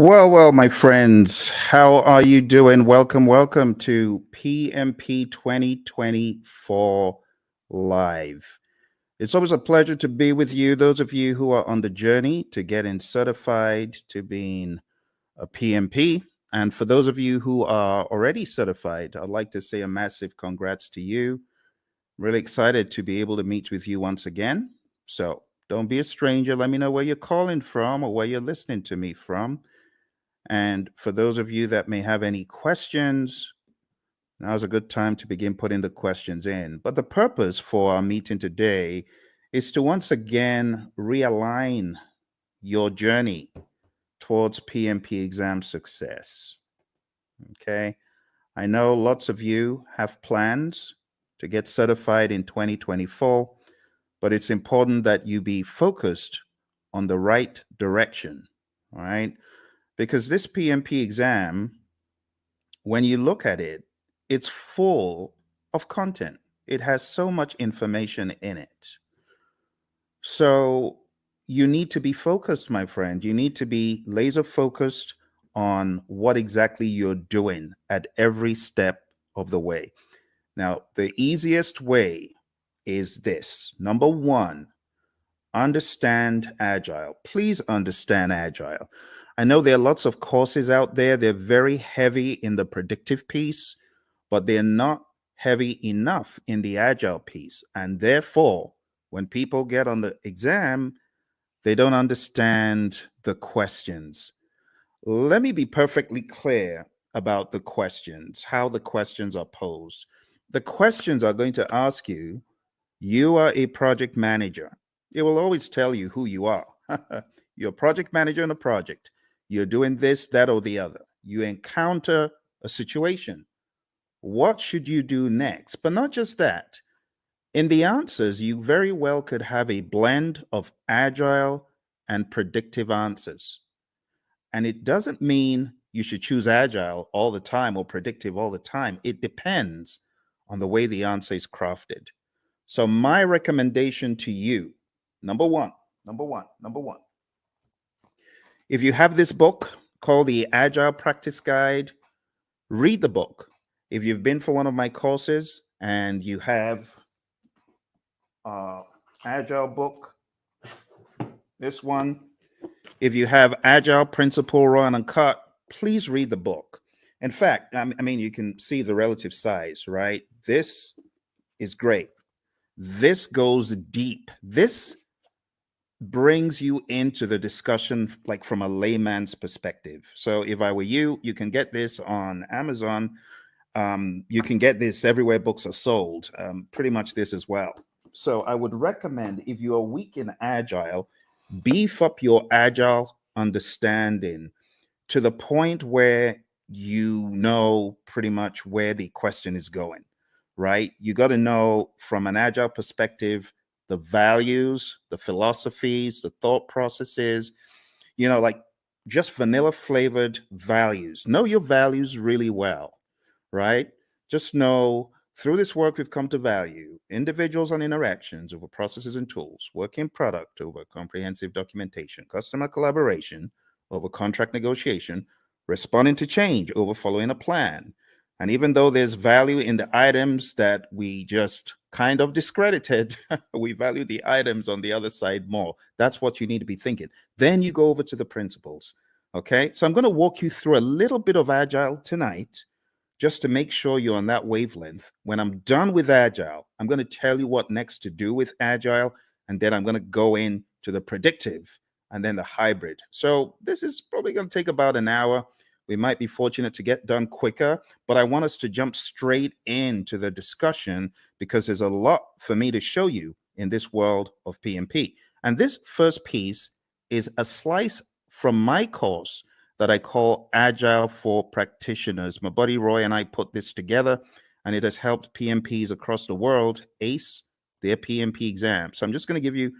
Well, my friends, how are you doing? Welcome to PMP 2024 Live. It's always a pleasure to be with you, those of you who are on the journey to getting certified to being a PMP. And for those of you who are already certified, I'd like to say a massive congrats to you. Really excited to be able to meet with you once again. So don't be a stranger. Let me know where you're calling from or where you're listening to me from. And for those of you that may have any questions, now's a good time to begin putting the questions in. But the purpose for our meeting today is to once again realign your journey towards PMP exam success. Okay. I know lots of you have plans to get certified in 2024, but it's important that you be focused on the right direction. All right. Because this PMP exam, when you look at it, it's full of content. It has so much information in it. So you need to be focused, my friend. You need to be laser focused on what exactly you're doing at every step of the way. Now, the easiest way is this. Number one, understand Agile. Please understand Agile. I know there are lots of courses out there. They're very heavy in the predictive piece, but they're not heavy enough in the Agile piece. And therefore, when people get on the exam, they don't understand the questions. Let me be perfectly clear about the questions, how the questions are posed. The questions are going to ask you, you are a project manager. It will always tell you who you are. You're a project manager on a project. You're doing this, that, or the other. You encounter a situation. What should you do next? But not just that. In the answers, you very well could have a blend of agile and predictive answers. And it doesn't mean you should choose agile all the time or predictive all the time. It depends on the way the answer is crafted. So my recommendation to you, number one, if you have this book called the Agile Practice Guide, read the book. If you've been for one of my courses and you have Agile book, this one, if you have Agile Principle Run and Cut, please read the book. In fact, I mean, you can see the relative size, right? This is great. This goes deep. This brings you into the discussion like from a layman's perspective. So if I were you, you can get this on Amazon. You can get this everywhere books are sold, pretty much this as well. So I would recommend, if you are weak in Agile, beef up your Agile understanding to the point where you know pretty much where the question is going, right? You got to know from an Agile perspective the values, the philosophies, the thought processes, like just vanilla flavored values. Know your values really well, right? Just know through this work, we've come to value individuals and interactions over processes and tools, working product over comprehensive documentation, customer collaboration over contract negotiation, responding to change over following a plan. And even though there's value in the items that we just kind of discredited, we value the items on the other side more. That's what you need to be thinking. Then you go over to the principles. Okay. So I'm going to walk you through a little bit of Agile tonight, just to make sure you're on that wavelength. When I'm done with Agile, I'm going to tell you what next to do with Agile. And then I'm going to go into the predictive and then the hybrid. So this is probably going to take about an hour. We might be fortunate to get done quicker, but I want us to jump straight into the discussion because there's a lot for me to show you in this world of PMP. And this first piece is a slice from my course that I call Agile for Practitioners. My buddy Roy and I put this together, and it has helped PMPs across the world ace their PMP exam. So I'm just going to give you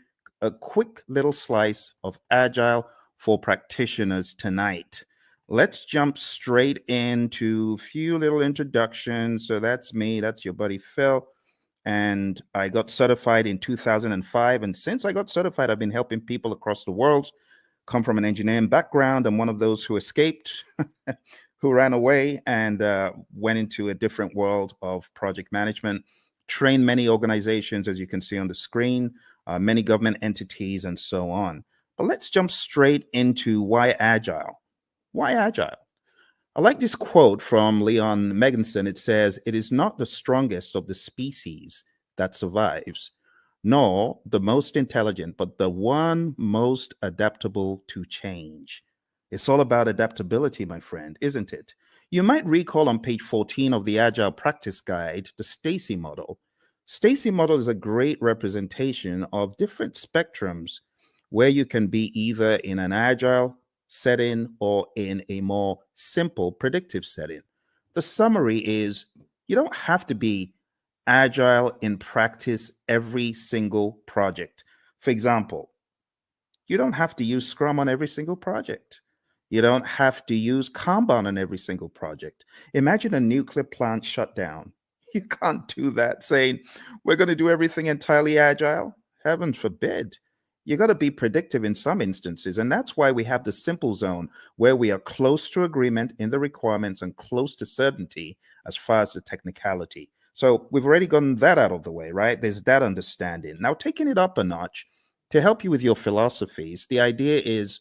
a quick little slice of Agile for Practitioners tonight. Let's jump straight into a few little introductions. So that's me. That's your buddy Phil. And I got certified in 2005. And since I got certified, I've been helping people across the world come from an engineering background. I'm one of those who escaped, who ran away and went into a different world of project management, trained many organizations, as you can see on the screen, many government entities, and so on. But let's jump straight into why agile. Why agile? I like this quote from Leon Megginson. It says, "It is not the strongest of the species that survives, nor the most intelligent, but the one most adaptable to change." It's all about adaptability, my friend, isn't it? You might recall on page 14 of the Agile Practice Guide, the Stacy model. Stacy model is a great representation of different spectrums where you can be either in an agile setting or in a more simple predictive setting. The summary is you don't have to be agile in practice every single project. For example, you don't have to use Scrum on every single project. You don't have to use Kanban on every single project. Imagine a nuclear plant shutdown. You can't do that saying, we're going to do everything entirely agile. Heaven forbid. You got to be predictive in some instances. And that's why we have the simple zone where we are close to agreement in the requirements and close to certainty as far as the technicality. So we've already gotten that out of the way, right? There's that understanding. Now, taking it up a notch to help you with your philosophies, the idea is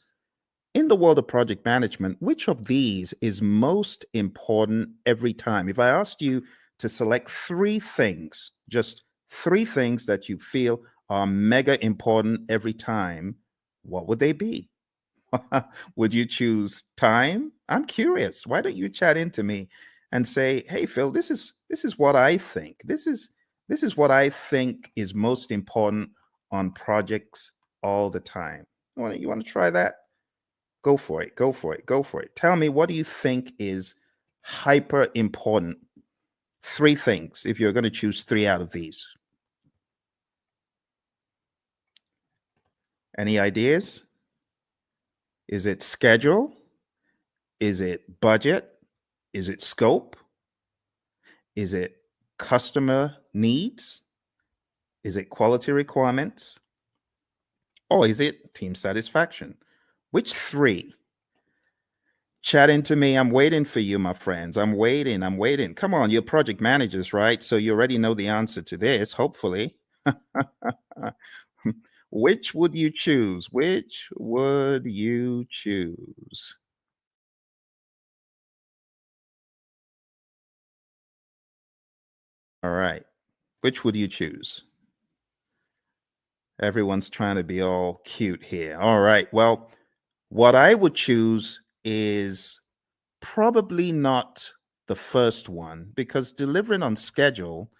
in the world of project management, which of these is most important every time? If I asked you to select three things, just three things that you feel are mega important every time, what would they be? Would you choose time? I'm curious. Why don't you chat into me and say, "Hey, Phil, this is what I think. This is what I think is most important on projects all the time." You want to try that? Go for it. Go for it. Go for it. Tell me, what do you think is hyper important? Three things, if you're going to choose three out of these. Any ideas? Is it schedule? Is it budget? Is it scope? Is it customer needs? Is it quality requirements? Or is it team satisfaction? Which three? Chat into me. I'm waiting for you, my friends. I'm waiting. I'm waiting. Come on, you're project managers, right? So you already know the answer to this, hopefully. Which would you choose? Which would you choose? All right. Which would you choose? Everyone's trying to be all cute here. All right. Well, what I would choose is probably not the first one because delivering on schedule,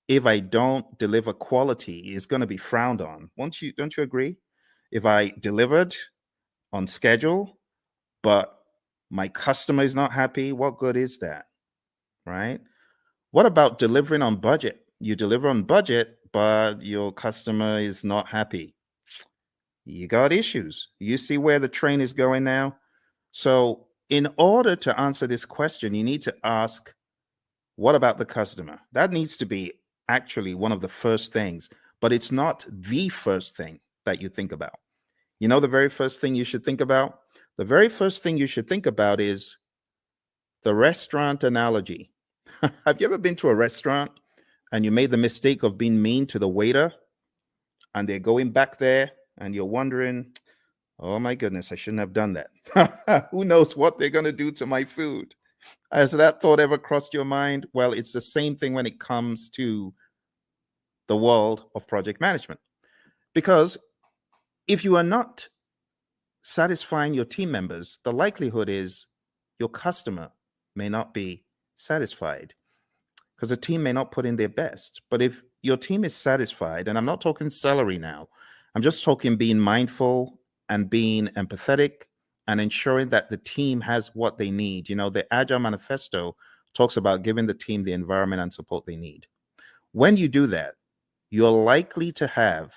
if I don't deliver quality, is going to be frowned on. Don't you agree? If I delivered on schedule, but my customer is not happy, what good is that? Right? What about delivering on budget? You deliver on budget, but your customer is not happy. You got issues. You see where the train is going now? So, in order to answer this question, you need to ask, what about the customer? That needs to be actually one of the first things, but it's not the first thing that you think about. You know, the very first thing you should think about? The very first thing you should think about is the restaurant analogy. Have you ever been to a restaurant and you made the mistake of being mean to the waiter and they're going back there and you're wondering, oh my goodness, I shouldn't have done that. Who knows what they're going to do to my food? Has that thought ever crossed your mind? Well, it's the same thing when it comes to the world of project management. Because if you are not satisfying your team members, the likelihood is your customer may not be satisfied because the team may not put in their best. But if your team is satisfied, and I'm not talking salary now, I'm just talking being mindful and being empathetic and ensuring that the team has what they need. You know, the Agile Manifesto talks about giving the team the environment and support they need. When you do that, you're likely to have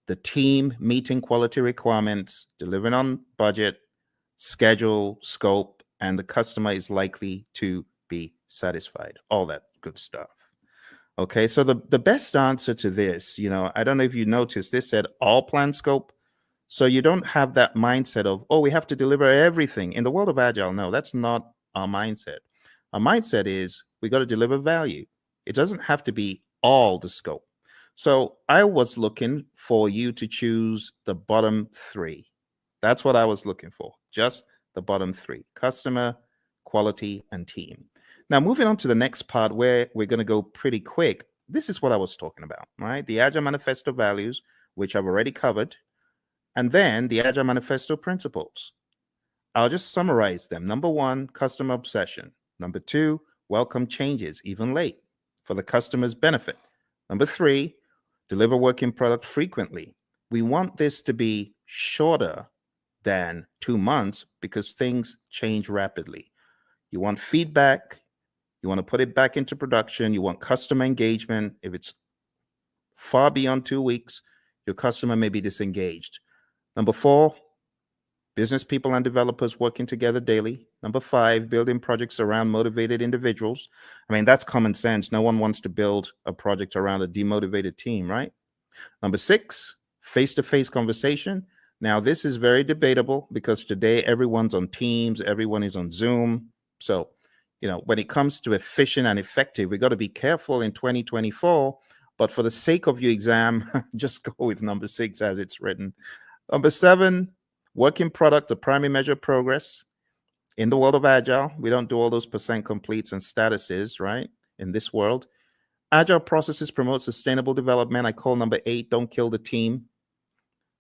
the team meeting quality requirements, delivering on budget, schedule, scope, and the customer is likely to be satisfied. All that good stuff. Okay, so the best answer to this, I don't know if you noticed, this said all plan scope. So you don't have that mindset of, oh, we have to deliver everything. In the world of Agile, no, that's not our mindset. Our mindset is we got to deliver value. It doesn't have to be all the scope. So I was looking for you to choose the bottom three. That's what I was looking for, just the bottom three: customer, quality, and team. Now, moving on to the next part where we're going to go pretty quick. This is what I was talking about, right? The Agile Manifesto values, which I've already covered, and then the Agile Manifesto principles. I'll just summarize them. Number one, customer obsession. Number two, welcome changes, even late, for the customer's benefit. Number three, deliver working product frequently. We want this to be shorter than 2 months because things change rapidly. You want feedback. You want to put it back into production. You want customer engagement. If it's far beyond 2 weeks, your customer may be disengaged. Number four, business people and developers working together daily. Number five, building projects around motivated individuals. I mean, that's common sense. No one wants to build a project around a demotivated team, right? Number six, face-to-face conversation. Now, this is very debatable because today everyone's on Teams, everyone is on Zoom. So, when it comes to efficient and effective, we got to be careful in 2024. But for the sake of your exam, just go with number six as it's written. Number seven, working product, the primary measure of progress. In the world of Agile, we don't do all those percent completes and statuses, right? In this world, Agile processes promote sustainable development. I call number 8, don't kill the team.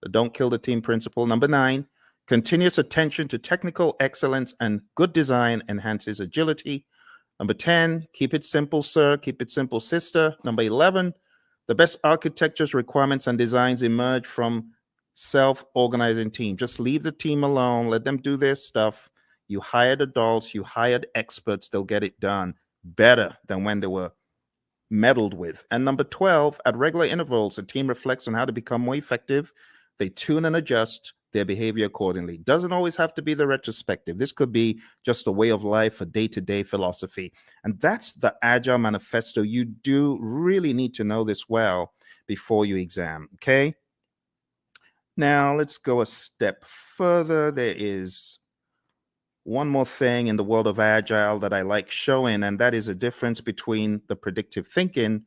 The don't kill the team principle. Number 9, continuous attention to technical excellence and good design enhances agility. Number 10, keep it simple, sir. Keep it simple, sister. Number 11, the best architectures, requirements, and designs emerge from self-organizing team. Just leave the team alone. Let them do their stuff. You hired adults. You hired experts. They'll get it done better than when they were meddled with. And number 12, at regular intervals, the team reflects on how to become more effective. They tune and adjust their behavior accordingly. Doesn't always have to be the retrospective. This could be just a way of life, a day-to-day philosophy. And that's the Agile Manifesto. You do really need to know this well before you exam, okay? Now, let's go a step further. There is one more thing in the world of Agile that I like showing, and that is a difference between the predictive thinking,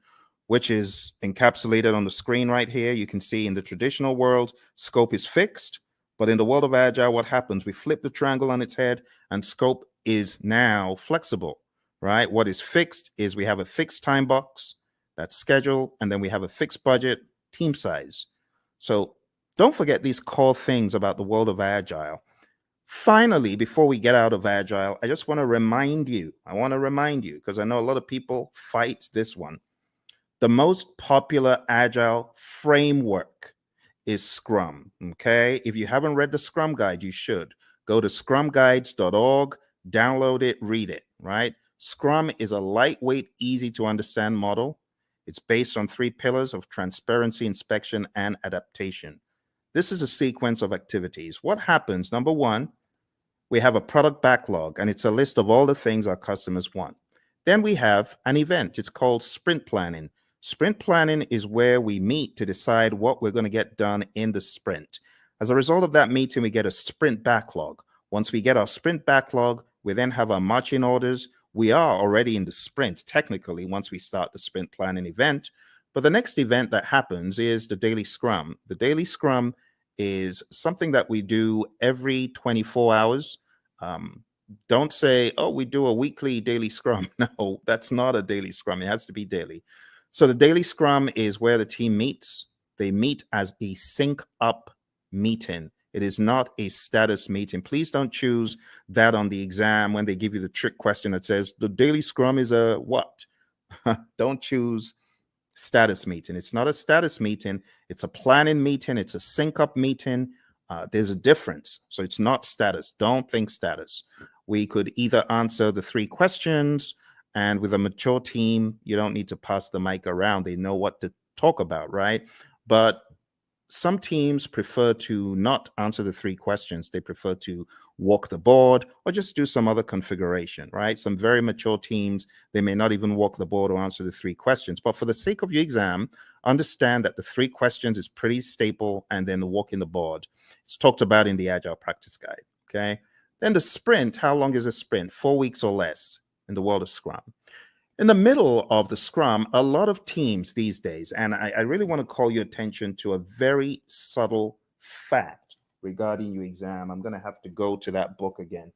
which is encapsulated on the screen right here. You can see in the traditional world, scope is fixed, but in the world of Agile, what happens? We flip the triangle on its head, and scope is now flexible, right? What is fixed is we have a fixed time box, that's schedule, and then we have a fixed budget, team size. So don't forget these core things about the world of Agile. Finally, before we get out of Agile, I just want to remind you, because I know a lot of people fight this one. The most popular Agile framework is Scrum, okay? If you haven't read the Scrum Guide, you should. Go to scrumguides.org, download it, read it, right? Scrum is a lightweight, easy to understand model. It's based on 3 pillars of transparency, inspection, and adaptation. This is a sequence of activities. What happens? Number 1, we have a product backlog, and it's a list of all the things our customers want. Then we have an event. It's called sprint planning. Sprint planning is where we meet to decide what we're going to get done in the sprint. As a result of that meeting, we get a sprint backlog. Once we get our sprint backlog, we then have our marching orders. We are already in the sprint, technically, once we start the sprint planning event. But the next event that happens is the daily scrum. The daily scrum is something that we do every 24 hours. Don't say, oh, we do a weekly daily scrum. No, that's not a daily scrum. It has to be daily. So the daily scrum is where the team meets. They meet as a sync up meeting. It is not a status meeting. Please don't choose that on the exam when they give you the trick question that says the daily scrum is a what? Don't choose status meeting. It's not a status meeting. It's a planning meeting. It's a sync up meeting. There's a difference. So it's not status. Don't think status. We could either answer the 3 questions, and with a mature team, you don't need to pass the mic around. They know what to talk about, right? But some teams prefer to not answer the 3 questions. They prefer to walk the board or just do some other configuration, right? Some very mature teams, they may not even walk the board or answer the 3 questions. But for the sake of your exam, understand that the 3 questions is pretty staple, and then the walking the board. It's talked about in the Agile Practice Guide, okay? Then the sprint, how long is a sprint? 4 weeks or less in the world of Scrum. In the middle of the Scrum, a lot of teams these days, and I really want to call your attention to a very subtle fact regarding your exam. I'm going to have to go to that book again.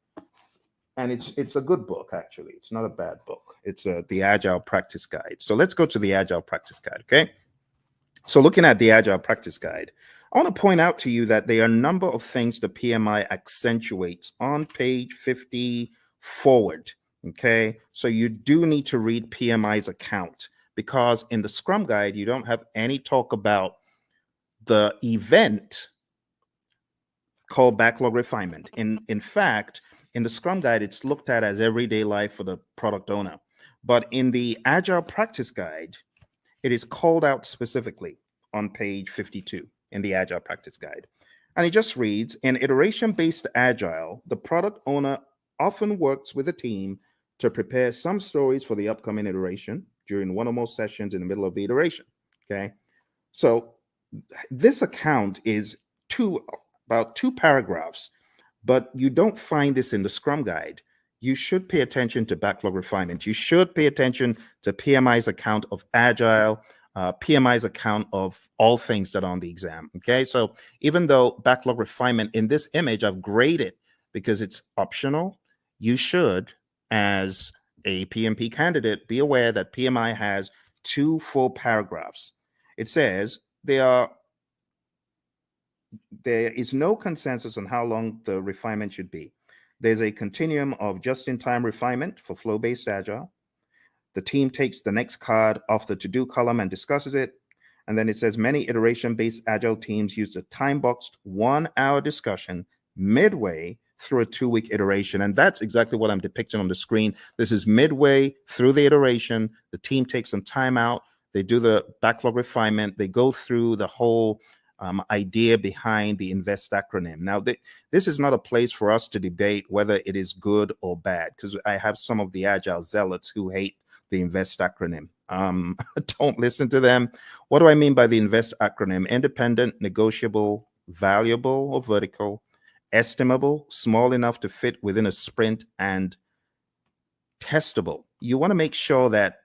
And it's a good book, actually. It's not a bad book. It's the Agile Practice Guide. So let's go to the Agile Practice Guide, okay? So looking at the Agile Practice Guide, I want to point out to you that there are a number of things the PMI accentuates on page 50 forward. Okay, so you do need to read PMI's account, because in the Scrum Guide, you don't have any talk about the event called backlog refinement. In fact, in the Scrum Guide, it's looked at as everyday life for the product owner. But in the Agile Practice Guide, it is called out specifically on page 52 in the Agile Practice Guide. And it just reads, in iteration-based Agile, the product owner often works with a team to prepare some stories for the upcoming iteration during one or more sessions in the middle of the iteration, okay? So this account is about 2 paragraphs, but you don't find this in the Scrum Guide. You should pay attention to backlog refinement. You should pay attention to PMI's account of Agile, PMI's account of all things that are on the exam, okay? So even though backlog refinement in this image, I've graded because it's optional, you should, as a PMP candidate, be aware that PMI has 2 full paragraphs. It says there is no consensus on how long the refinement should be. There's a continuum of just-in-time refinement for flow-based Agile. The team takes the next card off the to-do column and discusses it. And then it says many iteration-based Agile teams use the time-boxed 1-hour discussion midway through a 2-week iteration. And that's exactly what I'm depicting on the screen. This is midway through the iteration. The team takes some time out. They do the backlog refinement. They go through the whole idea behind the INVEST acronym. Now, this is not a place for us to debate whether it is good or bad, because I have some of the Agile zealots who hate the INVEST acronym. Don't listen to them. What do I mean by the INVEST acronym? Independent, negotiable, valuable or vertical, estimable, small enough to fit within a sprint, and testable. You want to make sure that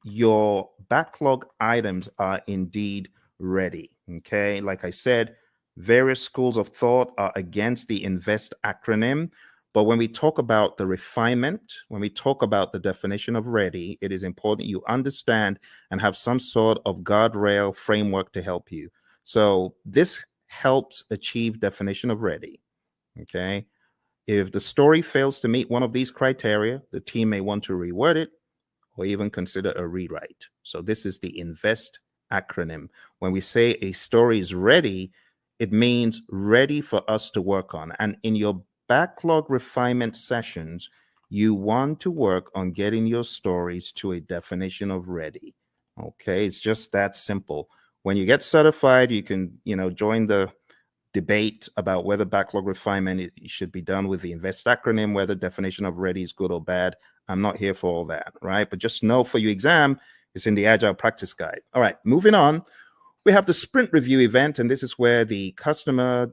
your backlog items are indeed ready, okay? Like I said, various schools of thought are against the INVEST acronym, but when we talk about the refinement, when we talk about the definition of ready, it is important you understand and have some sort of guardrail framework to help you. So this helps achieve definition of ready, okay? If the story fails to meet one of these criteria, the team may want to reword it or even consider a rewrite. So this is the INVEST acronym. When we say a story is ready, it means ready for us to work on. And in your backlog refinement sessions, you want to work on getting your stories to a definition of ready. Okay, it's just that simple. When you get certified, you can, join the debate about whether backlog refinement should be done with the INVEST acronym, whether definition of ready is good or bad. I'm not here for all that, right? But just know for your exam, it's in the Agile Practice Guide. All right, moving on. We have the sprint review event, and this is where the customer,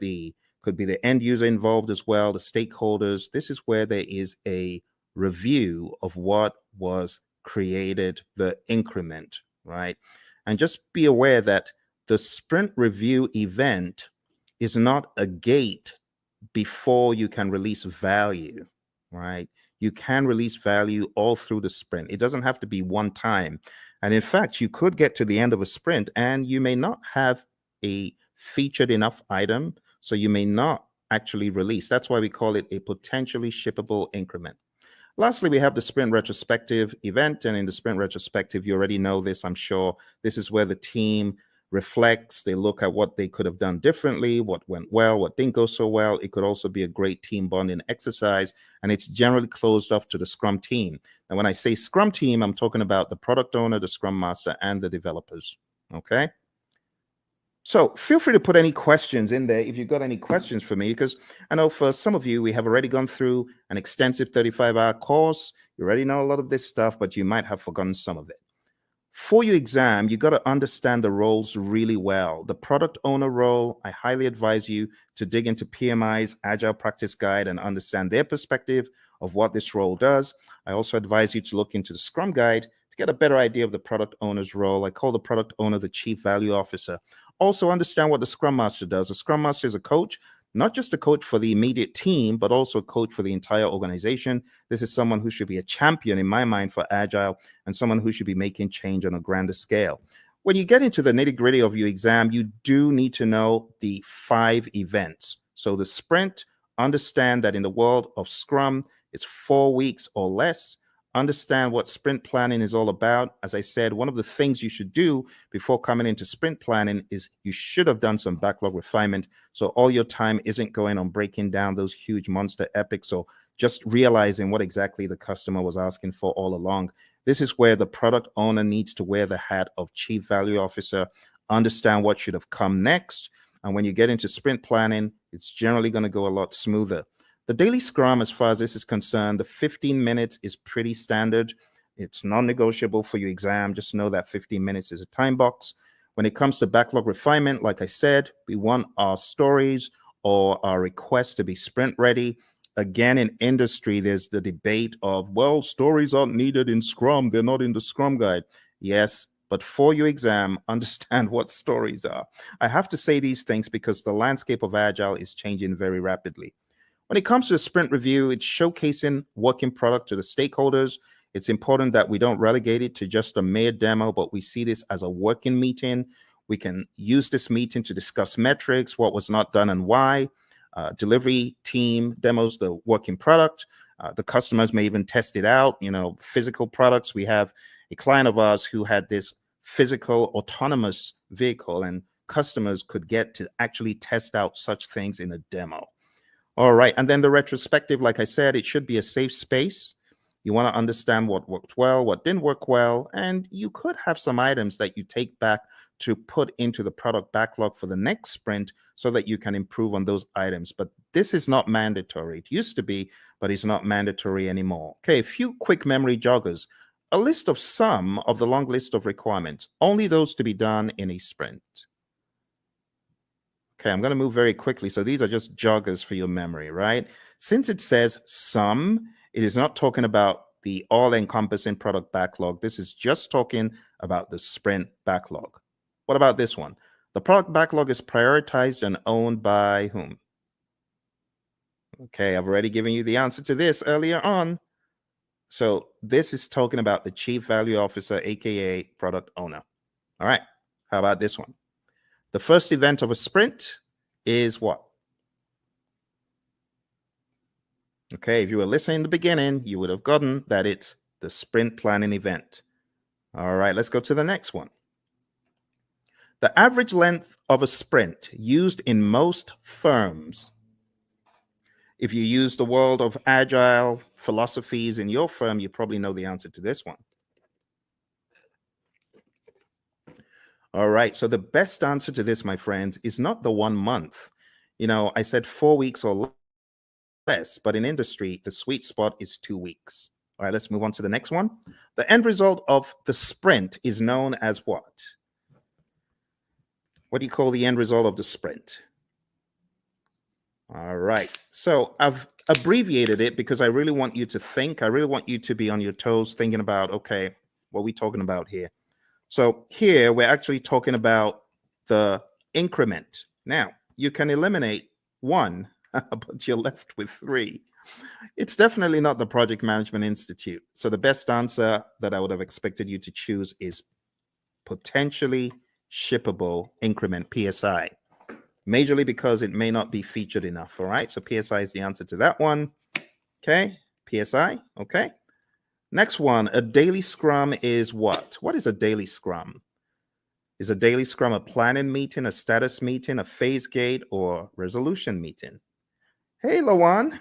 could be the end user involved as well, the stakeholders. This is where there is a review of what was created, the increment, right? And just be aware that the sprint review event is not a gate before you can release value, right? You can release value all through the sprint. It doesn't have to be one time. And in fact, you could get to the end of a sprint and you may not have a featured enough item, so you may not actually release. That's why we call it a potentially shippable increment. Lastly, we have the sprint retrospective event. And in the sprint retrospective, you already know this, I'm sure. This is where the team reflects, they look at what they could have done differently, what went well, what didn't go so well. It could also be a great team bonding exercise, and it's generally closed off to the Scrum team. And when I say Scrum team, I'm talking about the product owner, the Scrum master, and the developers, okay? So feel free to put any questions in there if you've got any questions for me, because I know for some of you, we have already gone through an extensive 35-hour course. You already know a lot of this stuff, but you might have forgotten some of it. For your exam, you got to understand the roles really well. The product owner role, I highly advise you to dig into PMI's Agile Practice Guide and understand their perspective of what this role does. I also advise you to look into the Scrum Guide to get a better idea of the product owner's role. I call the product owner the Chief Value Officer. Also understand what the Scrum Master does. The Scrum Master is a coach, not just a coach for the immediate team, but also a coach for the entire organization. This is someone who should be a champion in my mind for Agile and someone who should be making change on a grander scale. When you get into the nitty-gritty of your exam, you do need to know the 5 events. So the sprint, understand that in the world of Scrum, it's 4 weeks or less. Understand what sprint planning is all about. As I said, one of the things you should do before coming into sprint planning is you should have done some backlog refinement. So all your time isn't going on breaking down those huge monster epics or just realizing what exactly the customer was asking for all along. This is where the product owner needs to wear the hat of Chief Value Officer, understand what should have come next. And when you get into sprint planning, it's generally going to go a lot smoother. The daily scrum, as far as this is concerned, the 15 minutes is pretty standard. It's non-negotiable for your exam. Just know that 15 minutes is a time box. When it comes to backlog refinement, like I said, we want our stories or our requests to be sprint ready. Again, in industry, there's the debate of, well, stories aren't needed in Scrum. They're not in the Scrum Guide. Yes, but for your exam, understand what stories are. I have to say these things because the landscape of Agile is changing very rapidly. When it comes to a sprint review, it's showcasing working product to the stakeholders. It's important that we don't relegate it to just a mere demo, but we see this as a working meeting. We can use this meeting to discuss metrics, what was not done and why. Delivery team demos the working product. The customers may even test it out. Physical products. We have a client of ours who had this physical autonomous vehicle, and customers could get to actually test out such things in a demo. All right. And then the retrospective, like I said, it should be a safe space. You want to understand what worked well, what didn't work well, and you could have some items that you take back to put into the product backlog for the next sprint so that you can improve on those items. But this is not mandatory. It used to be, but it's not mandatory anymore. Okay, a few quick memory joggers. A list of some of the long list of requirements, only those to be done in a sprint. Okay, I'm going to move very quickly. So these are just joggers for your memory, right? Since it says some, it is not talking about the all-encompassing product backlog. This is just talking about the sprint backlog. What about this one? The product backlog is prioritized and owned by whom? Okay, I've already given you the answer to this earlier on. So this is talking about the Chief Value Officer, aka product owner. All right, how about this one? The first event of a sprint is what? Okay, if you were listening in the beginning, you would have gotten that it's the sprint planning event. All right, let's go to the next one. The average length of a sprint used in most firms. If you use the world of Agile philosophies in your firm, you probably know the answer to this one. All right, so the best answer to this, my friends, is not the 1 month. I said 4 weeks or less, but in industry, the sweet spot is 2 weeks. All right, let's move on to the next one. The end result of the sprint is known as what? What do you call the end result of the sprint? All right, so I've abbreviated it because I really want you to think. I really want you to be on your toes thinking about, okay, what are we talking about here? So here we're actually talking about the increment. Now, you can eliminate 1, but you're left with 3. It's definitely not the Project Management Institute. So the best answer that I would have expected you to choose is potentially shippable increment, PSI. Majorly because it may not be featured enough. All right, so PSI is the answer to that one. Okay, PSI. Okay. Next one, a daily scrum is what? What is a daily scrum? Is a daily scrum a planning meeting, a status meeting, a phase gate, or resolution meeting? Hey, Lawan.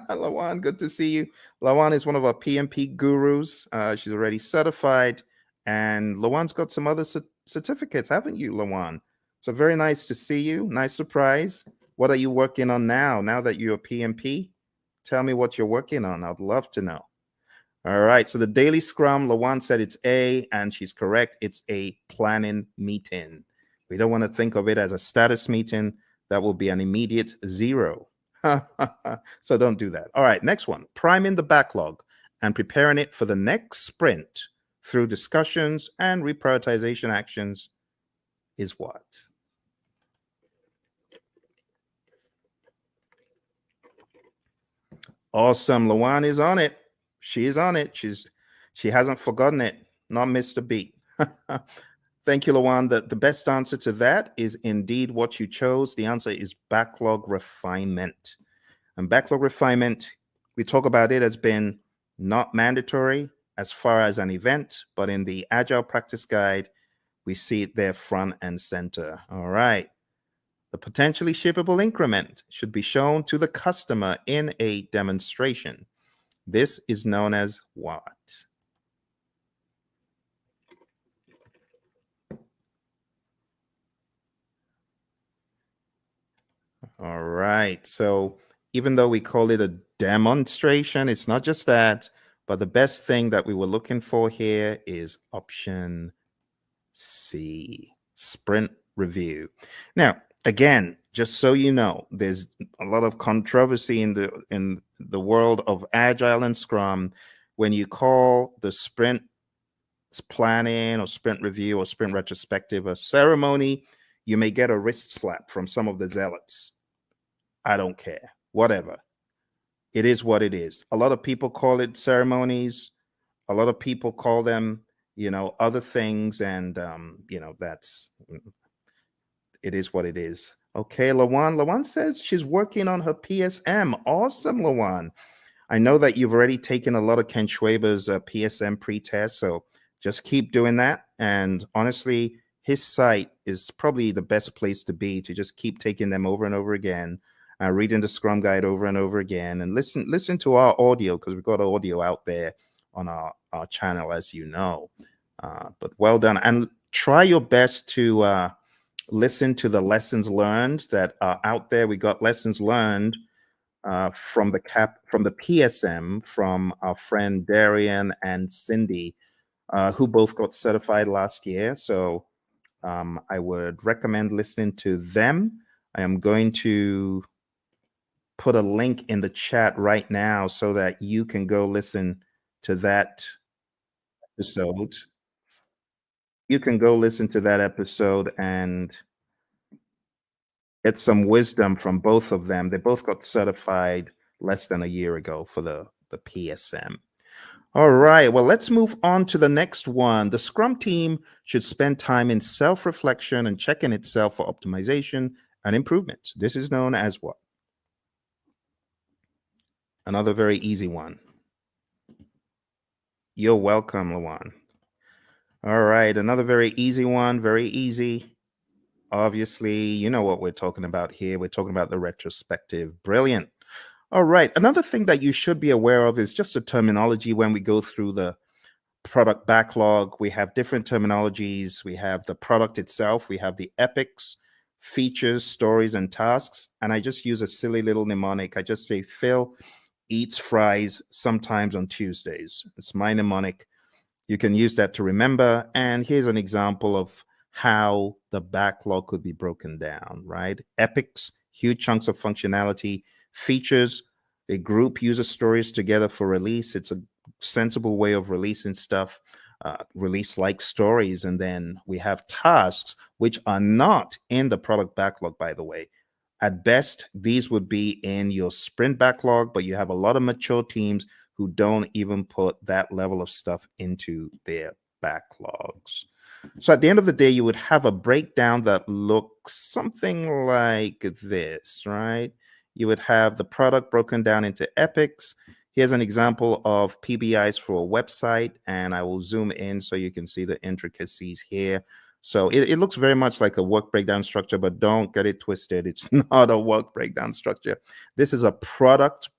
Lawan, good to see you. Lawan is one of our PMP gurus. She's already certified. And Lawan's got some other certificates, haven't you, Lawan? So very nice to see you. Nice surprise. What are you working on now that you're a PMP? Tell me what you're working on. I'd love to know. All right. So the daily scrum, Lawan said it's A, and she's correct. It's a planning meeting. We don't want to think of it as a status meeting. That will be an immediate 0. So don't do that. All right. Next one, priming the backlog and preparing it for the next sprint through discussions and reprioritization actions is what? Awesome. Lawan is on it. She is on it. She hasn't forgotten it. Not missed a beat. Thank you, Lawan. The best answer to that is indeed what you chose. The answer is backlog refinement. And backlog refinement, we talk about it as being not mandatory as far as an event, but in the Agile Practice Guide, we see it there front and center. All right. The potentially shippable increment should be shown to the customer in a demonstration. This is known as what? All right. So even though we call it a demonstration, it's not just that, but the best thing that we were looking for here is option C, sprint review. Now, again, just so you know, there's a lot of controversy in the world of Agile and Scrum when you call the sprint planning or sprint review or sprint retrospective a ceremony. You may get a wrist slap from some of the zealots. I don't care. Whatever. It is what it is. A lot of people call it ceremonies. A lot of people call them, other things, and that's it is what it is. Okay, Lawan. Lawan says she's working on her PSM. Awesome, Lawan. I know that you've already taken a lot of Ken Schwaber's PSM pre-test, so just keep doing that. And honestly, his site is probably the best place to be to just keep taking them over and over again, reading the Scrum Guide over and over again, and listen to our audio, because we've got audio out there on our channel, as you know. But well done, and try your best to listen to the lessons learned that are out there. We got lessons learned from the PSM from our friend Darian and Cindy, who both got certified last year. So I would recommend listening to them. I am going to put a link in the chat right now so that you can go listen to that episode. You can go listen to that episode and get some wisdom from both of them. They both got certified less than a year ago for the PSM. All right, well, let's move on to the next one. The Scrum team should spend time in self-reflection and checking itself for optimization and improvements. This is known as what? Another very easy one. You're welcome, Lawan. All right, another very easy one, very easy. Obviously, you know what we're talking about here. We're talking about the retrospective. Brilliant. All right, another thing that you should be aware of is just the terminology when we go through the product backlog. We have different terminologies. We have the product itself. We have the epics, features, stories, and tasks. And I just use a silly little mnemonic. I just say Phil eats fries sometimes on Tuesdays. It's my mnemonic. You can use that to remember. And here's an example of how the backlog could be broken down, right? Epics, huge chunks of functionality. Features, they group user stories together for release. It's a sensible way of releasing stuff, release-like stories. And then we have tasks, which are not in the product backlog, by the way. At best, these would be in your sprint backlog, but you have a lot of mature teams who don't even put that level of stuff into their backlogs. So at the end of the day, you would have a breakdown that looks something like this, right? You would have the product broken down into epics. Here's an example of PBIs for a website, and I will zoom in so you can see the intricacies here. So it looks very much like a work breakdown structure, but don't get it twisted. It's not a work breakdown structure. This is a product,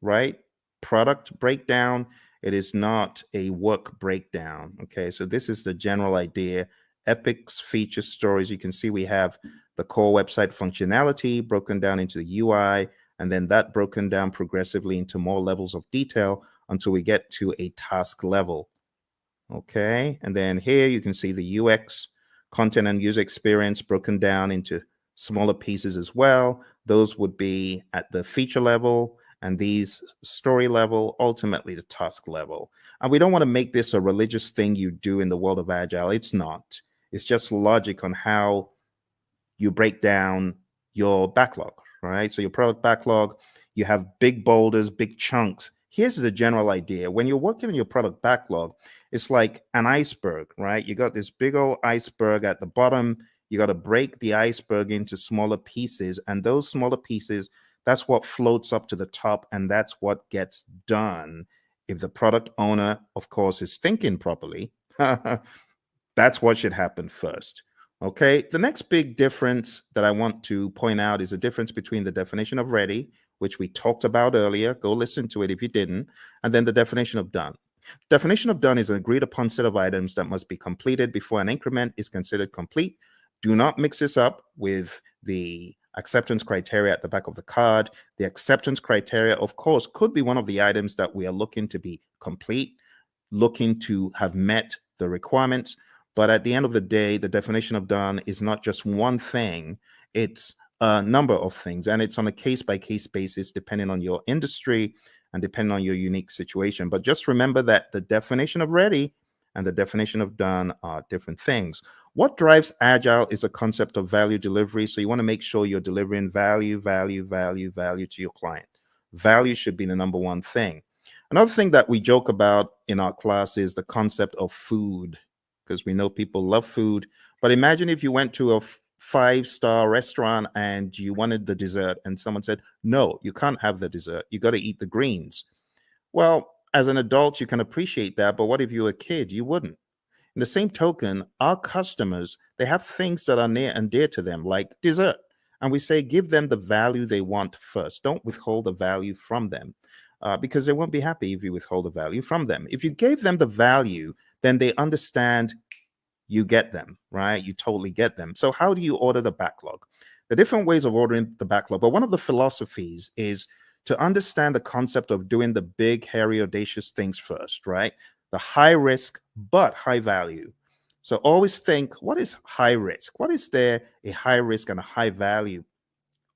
right? Product breakdown. It is not a work breakdown. Okay, so this is the general idea. epics, features, stories. You can see we have the core website functionality broken down into the UI, and then that broken down progressively into more levels of detail until we get to a task level. Okay, and then here you can see the UX, content and user experience, broken down into smaller pieces as well. Those would be at the feature level, and these story level, ultimately the task level. And we don't want to make this a religious thing you do in the world of Agile. It's not. It's just logic on how you break down your backlog, right? So your product backlog, you have big boulders, big chunks. Here's the general idea. When you're working on your product backlog, it's like an iceberg, right? You got this big old iceberg at the bottom. You got to break the iceberg into smaller pieces. And those smaller pieces, that's what floats up to the top. And that's what gets done. If the product owner, of course, is thinking properly, that's what should happen first. Okay. The next big difference that I want to point out is the difference between the definition of ready, which we talked about earlier. Go listen to it if you didn't. And then the definition of done. Definition of done is an agreed upon set of items that must be completed before an increment is considered complete. Do not mix this up with the acceptance criteria at the back of the card. The acceptance criteria, of course, could be one of the items that we are looking to be complete, looking to have met the requirements. But at the end of the day, the definition of done is not just one thing, it's a number of things. And it's on a case-by-case basis, depending on your industry and depending on your unique situation. But just remember that the definition of ready and the definition of done are different things. What drives Agile is a concept of value delivery. So you want to make sure you're delivering value to your client. Value should be the number one thing. Another thing that we joke about in our class is the concept of food, because we know people love food. But imagine if you went to a five-star restaurant and you wanted the dessert and someone said, no, you can't have the dessert. You got to eat the greens. Well, as an adult, you can appreciate that. But what if you were a kid? You wouldn't. In the same token, our customers, they have things that are near and dear to them, like dessert. And we say, give them the value they want first. Don't withhold the value from them. Because they won't be happy if you withhold the value from them. If you gave them the value, then they understand you get them, right? You totally get them. So how do you order the backlog? The different ways of ordering the backlog, but one of the philosophies is to understand the concept of doing the big, hairy, audacious things first, right? The high risk, but high value. So always think, what is high risk? What is there a high risk and a high value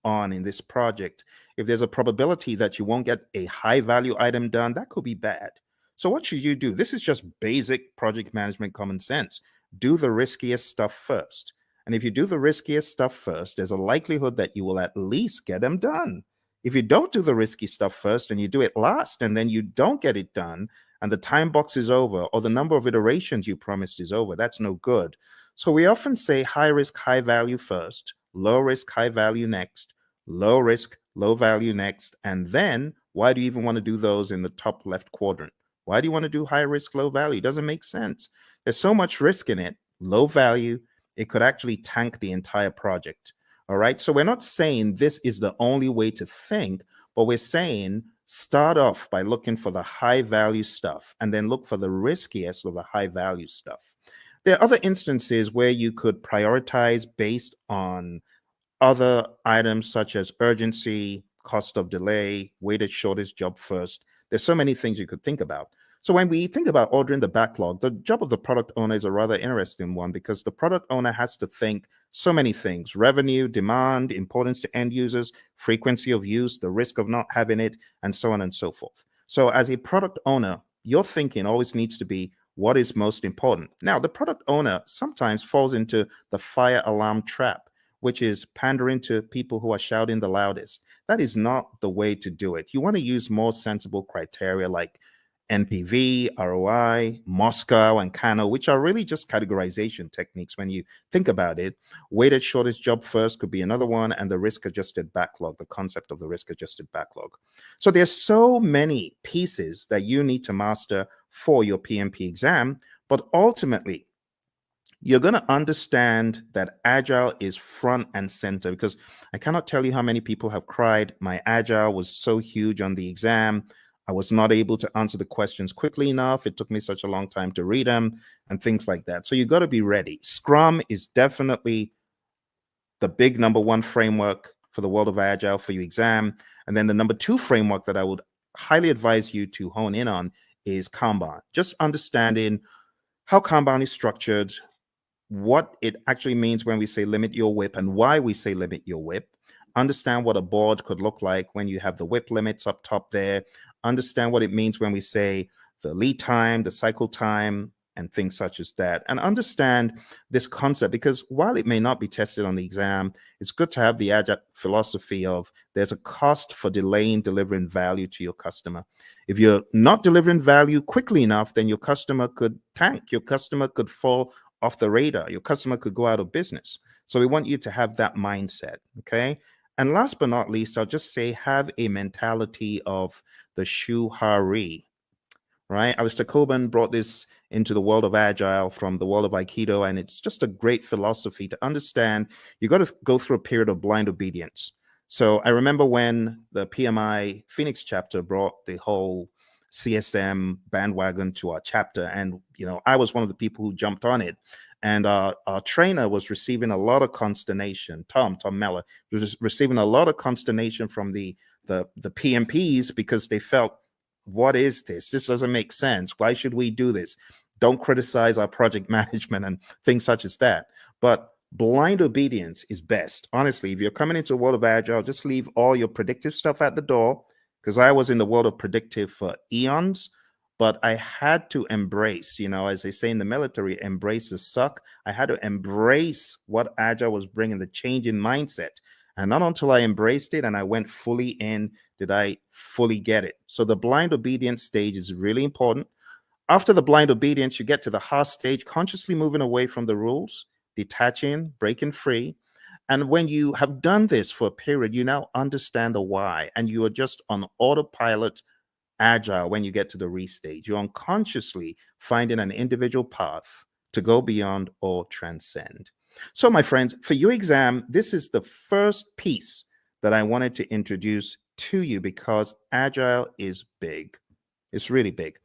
on in this project? If there's a probability that you won't get a high value item done, that could be bad. So what should you do? This is just basic project management common sense. Do the riskiest stuff first. And if you do the riskiest stuff first, there's a likelihood that you will at least get them done. If you don't do the risky stuff first and you do it last and then you don't get it done and the time box is over or the number of iterations you promised is over, that's no good. So we often say high risk, high value first, low risk, high value next, low risk, low value next. And then why do you even want to do those in the top left quadrant? Why do you want to do high risk, low value? It doesn't make sense. There's so much risk in it. Low value, it could actually tank the entire project. All right. So we're not saying this is the only way to think, but we're saying start off by looking for the high value stuff and then look for the riskiest of the high value stuff. There are other instances where you could prioritize based on other items such as urgency, cost of delay, weighted shortest job first. There's so many things you could think about. So when we think about ordering the backlog, the job of the product owner is a rather interesting one because the product owner has to think so many things: revenue, demand, importance to end users, frequency of use, the risk of not having it, and so on and so forth. So as a product owner, your thinking always needs to be what is most important. Now, the product owner sometimes falls into the fire alarm trap, which is pandering to people who are shouting the loudest. That is not the way to do it. You want to use more sensible criteria like NPV, ROI, Moscow, and Kano, which are really just categorization techniques when you think about it. Weighted shortest job first could be another one, and the risk-adjusted backlog, the concept of the risk-adjusted backlog. So there's so many pieces that you need to master for your PMP exam, but ultimately, you're going to understand that Agile is front and center, because I cannot tell you how many people have cried, my Agile was so huge on the exam. I was not able to answer the questions quickly enough. It took me such a long time to read them and things like that. So you got to be ready. Scrum is definitely the big number one framework for the world of Agile for your exam. And then the number two framework that I would highly advise you to hone in on is Kanban. Just understanding how Kanban is structured, what it actually means when we say limit your WIP and why we say limit your WIP. Understand what a board could look like when you have the WIP limits up top there. Understand what it means when we say the lead time, the cycle time, and things such as that. And understand this concept, because while it may not be tested on the exam, it's good to have the Agile philosophy of there's a cost for delaying delivering value to your customer. If you're not delivering value quickly enough, then your customer could tank. Your customer could fall off the radar. Your customer could go out of business. So we want you to have that mindset, okay? And last but not least, I'll just say have a mentality of the shuhari, right? Alistair Coburn brought this into the world of Agile from the world of Aikido, and it's just a great philosophy to understand. You got to go through a period of blind obedience. So I remember when the PMI Phoenix chapter brought the whole CSM bandwagon to our chapter, and I was one of the people who jumped on it. And our trainer was receiving a lot of consternation. Tom Meller was receiving a lot of consternation from the PMPs because they felt, what is this? This doesn't make sense. Why should we do this? Don't criticize our project management and things such as that. But blind obedience is best. Honestly, if you're coming into the world of Agile, just leave all your predictive stuff at the door, because I was in the world of predictive for eons, but I had to embrace, as they say in the military, embrace the suck. I had to embrace what Agile was bringing, the change in mindset. And not until I embraced it and I went fully in did I fully get it. So the blind obedience stage is really important. After the blind obedience, you get to the heart stage, consciously moving away from the rules, detaching, breaking free. And when you have done this for a period, you now understand the why, and you are just on autopilot Agile when you get to the restage. You're unconsciously finding an individual path to go beyond or transcend. So, my friends, for your exam, this is the first piece that I wanted to introduce to you because Agile is big. It's really big.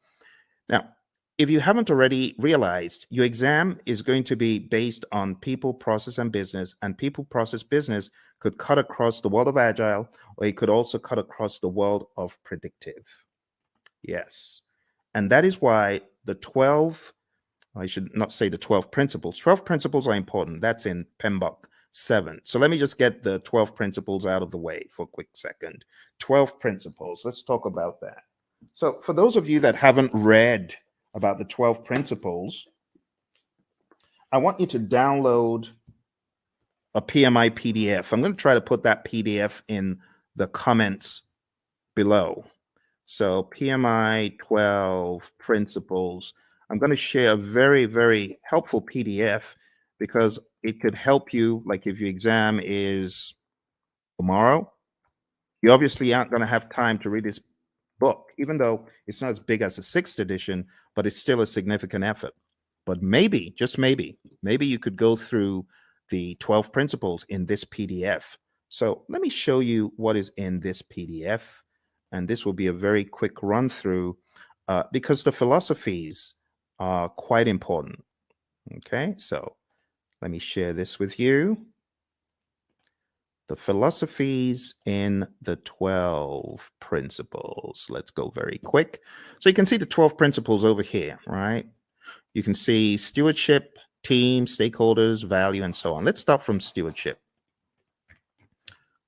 Now, if you haven't already realized, your exam is going to be based on people, process, and business. And people, process, business could cut across the world of Agile, or it could also cut across the world of predictive. Yes. And that is why I should not say the 12 principles. 12 principles are important. That's in PMBOK 7. So let me just get the 12 principles out of the way for a quick second. 12 principles. Let's talk about that. So for those of you that haven't read about the 12 principles, I want you to download a PMI PDF. I'm going to try to put that PDF in the comments below. So PMI 12 principles. I'm going to share a very, very helpful PDF because it could help you. Like if your exam is tomorrow, you obviously aren't going to have time to read this book, even though it's not as big as the 6th edition, but it's still a significant effort. But maybe, just maybe you could go through the 12 principles in this PDF. So let me show you what is in this PDF. And this will be a very quick run through because the philosophies are quite important. Okay, so let me share this with you. The philosophies in the 12 principles. Let's go very quick. So you can see the 12 principles over here, right? You can see stewardship, team, stakeholders, value, and so on. Let's start from stewardship.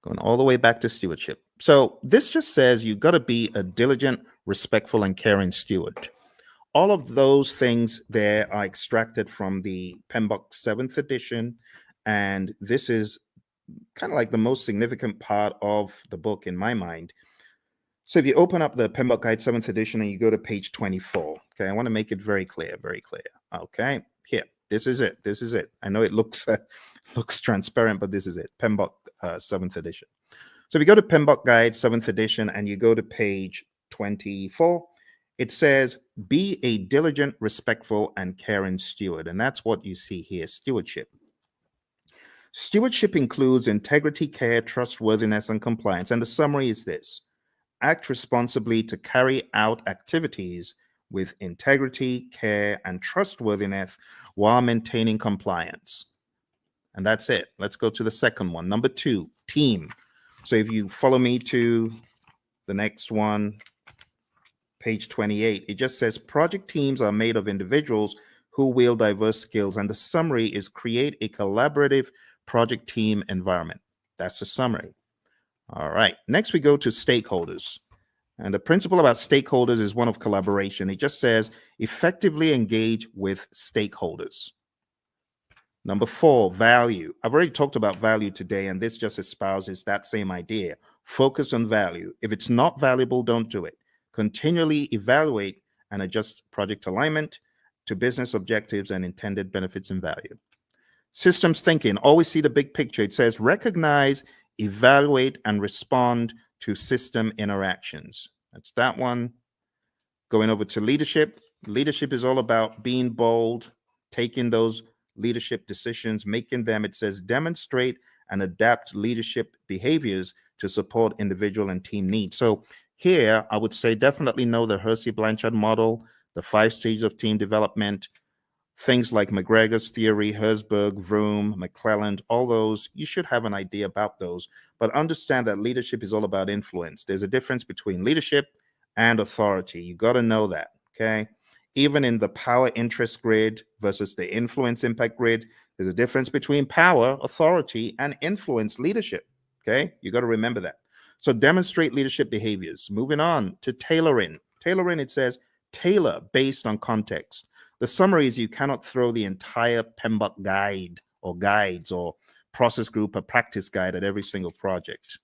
Going all the way back to stewardship. So this just says you've got to be a diligent, respectful, and caring steward. All of those things there are extracted from the PMBOK 7th edition, and this is kind of like the most significant part of the book in my mind. So if you open up the PMBOK Guide 7th edition and you go to page 24, okay, I want to make it very clear, very clear. Okay, here, this is it. This is it. I know it looks transparent, but this is it. PMBOK 7th edition. So if you go to PMBOK Guide 7th edition and you go to page 24, it says, be a diligent, respectful, and caring steward. And that's what you see here, stewardship. Stewardship includes integrity, care, trustworthiness, and compliance. And the summary is this: act responsibly to carry out activities with integrity, care, and trustworthiness while maintaining compliance. And that's it. Let's go to the second one. Number 2, team. So if you follow me to the next one, page 28, it just says project teams are made of individuals who wield diverse skills. And the summary is create a collaborative project team environment. That's the summary. All right. Next, we go to stakeholders. And the principle about stakeholders is one of collaboration. It just says effectively engage with stakeholders. Number 4, value. I've already talked about value today, and this just espouses that same idea. Focus on value. If it's not valuable, don't do it. Continually evaluate and adjust project alignment to business objectives and intended benefits and value. Systems thinking. Always see the big picture. It says recognize, evaluate, and respond to system interactions. That's that one. Going over to leadership. Leadership is all about being bold, taking those leadership decisions, making them. It says demonstrate and adapt leadership behaviors to support individual and team needs. So here, I would say definitely know the Hersey-Blanchard model, the 5 stages of team development, things like McGregor's theory, Herzberg, Vroom, McClelland, all those. You should have an idea about those, but understand that leadership is all about influence. There's a difference between leadership and authority. You got to know that, okay? Even in the power interest grid versus the influence impact grid, there's a difference between power, authority, and influence leadership. Okay, you got to remember that. So demonstrate leadership behaviors. Moving on to tailoring. Tailoring, it says tailor based on context. The summary is you cannot throw the entire PMBOK guide or guides or process group or practice guide at every single project.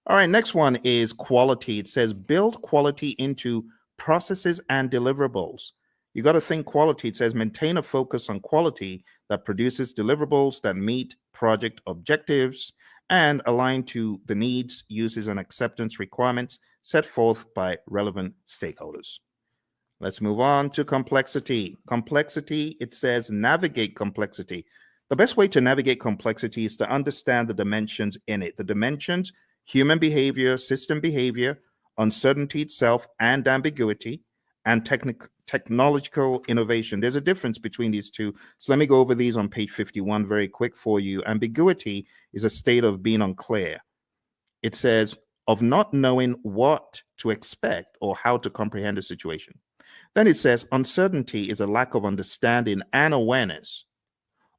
All right, next one is quality. It says build quality into processes and deliverables. You got to think quality. It says maintain a focus on quality that produces deliverables that meet project objectives and align to the needs, uses, and acceptance requirements set forth by relevant stakeholders. Let's move on to complexity. Complexity, it says navigate complexity. The best way to navigate complexity is to understand the dimensions in it. The dimensions, human behavior, system behavior, uncertainty itself, and ambiguity, and technological innovation. There's a difference between these two. So let me go over these on page 51 very quick for you. Ambiguity is a state of being unclear. It says of not knowing what to expect or how to comprehend a situation. Then it says uncertainty is a lack of understanding and awareness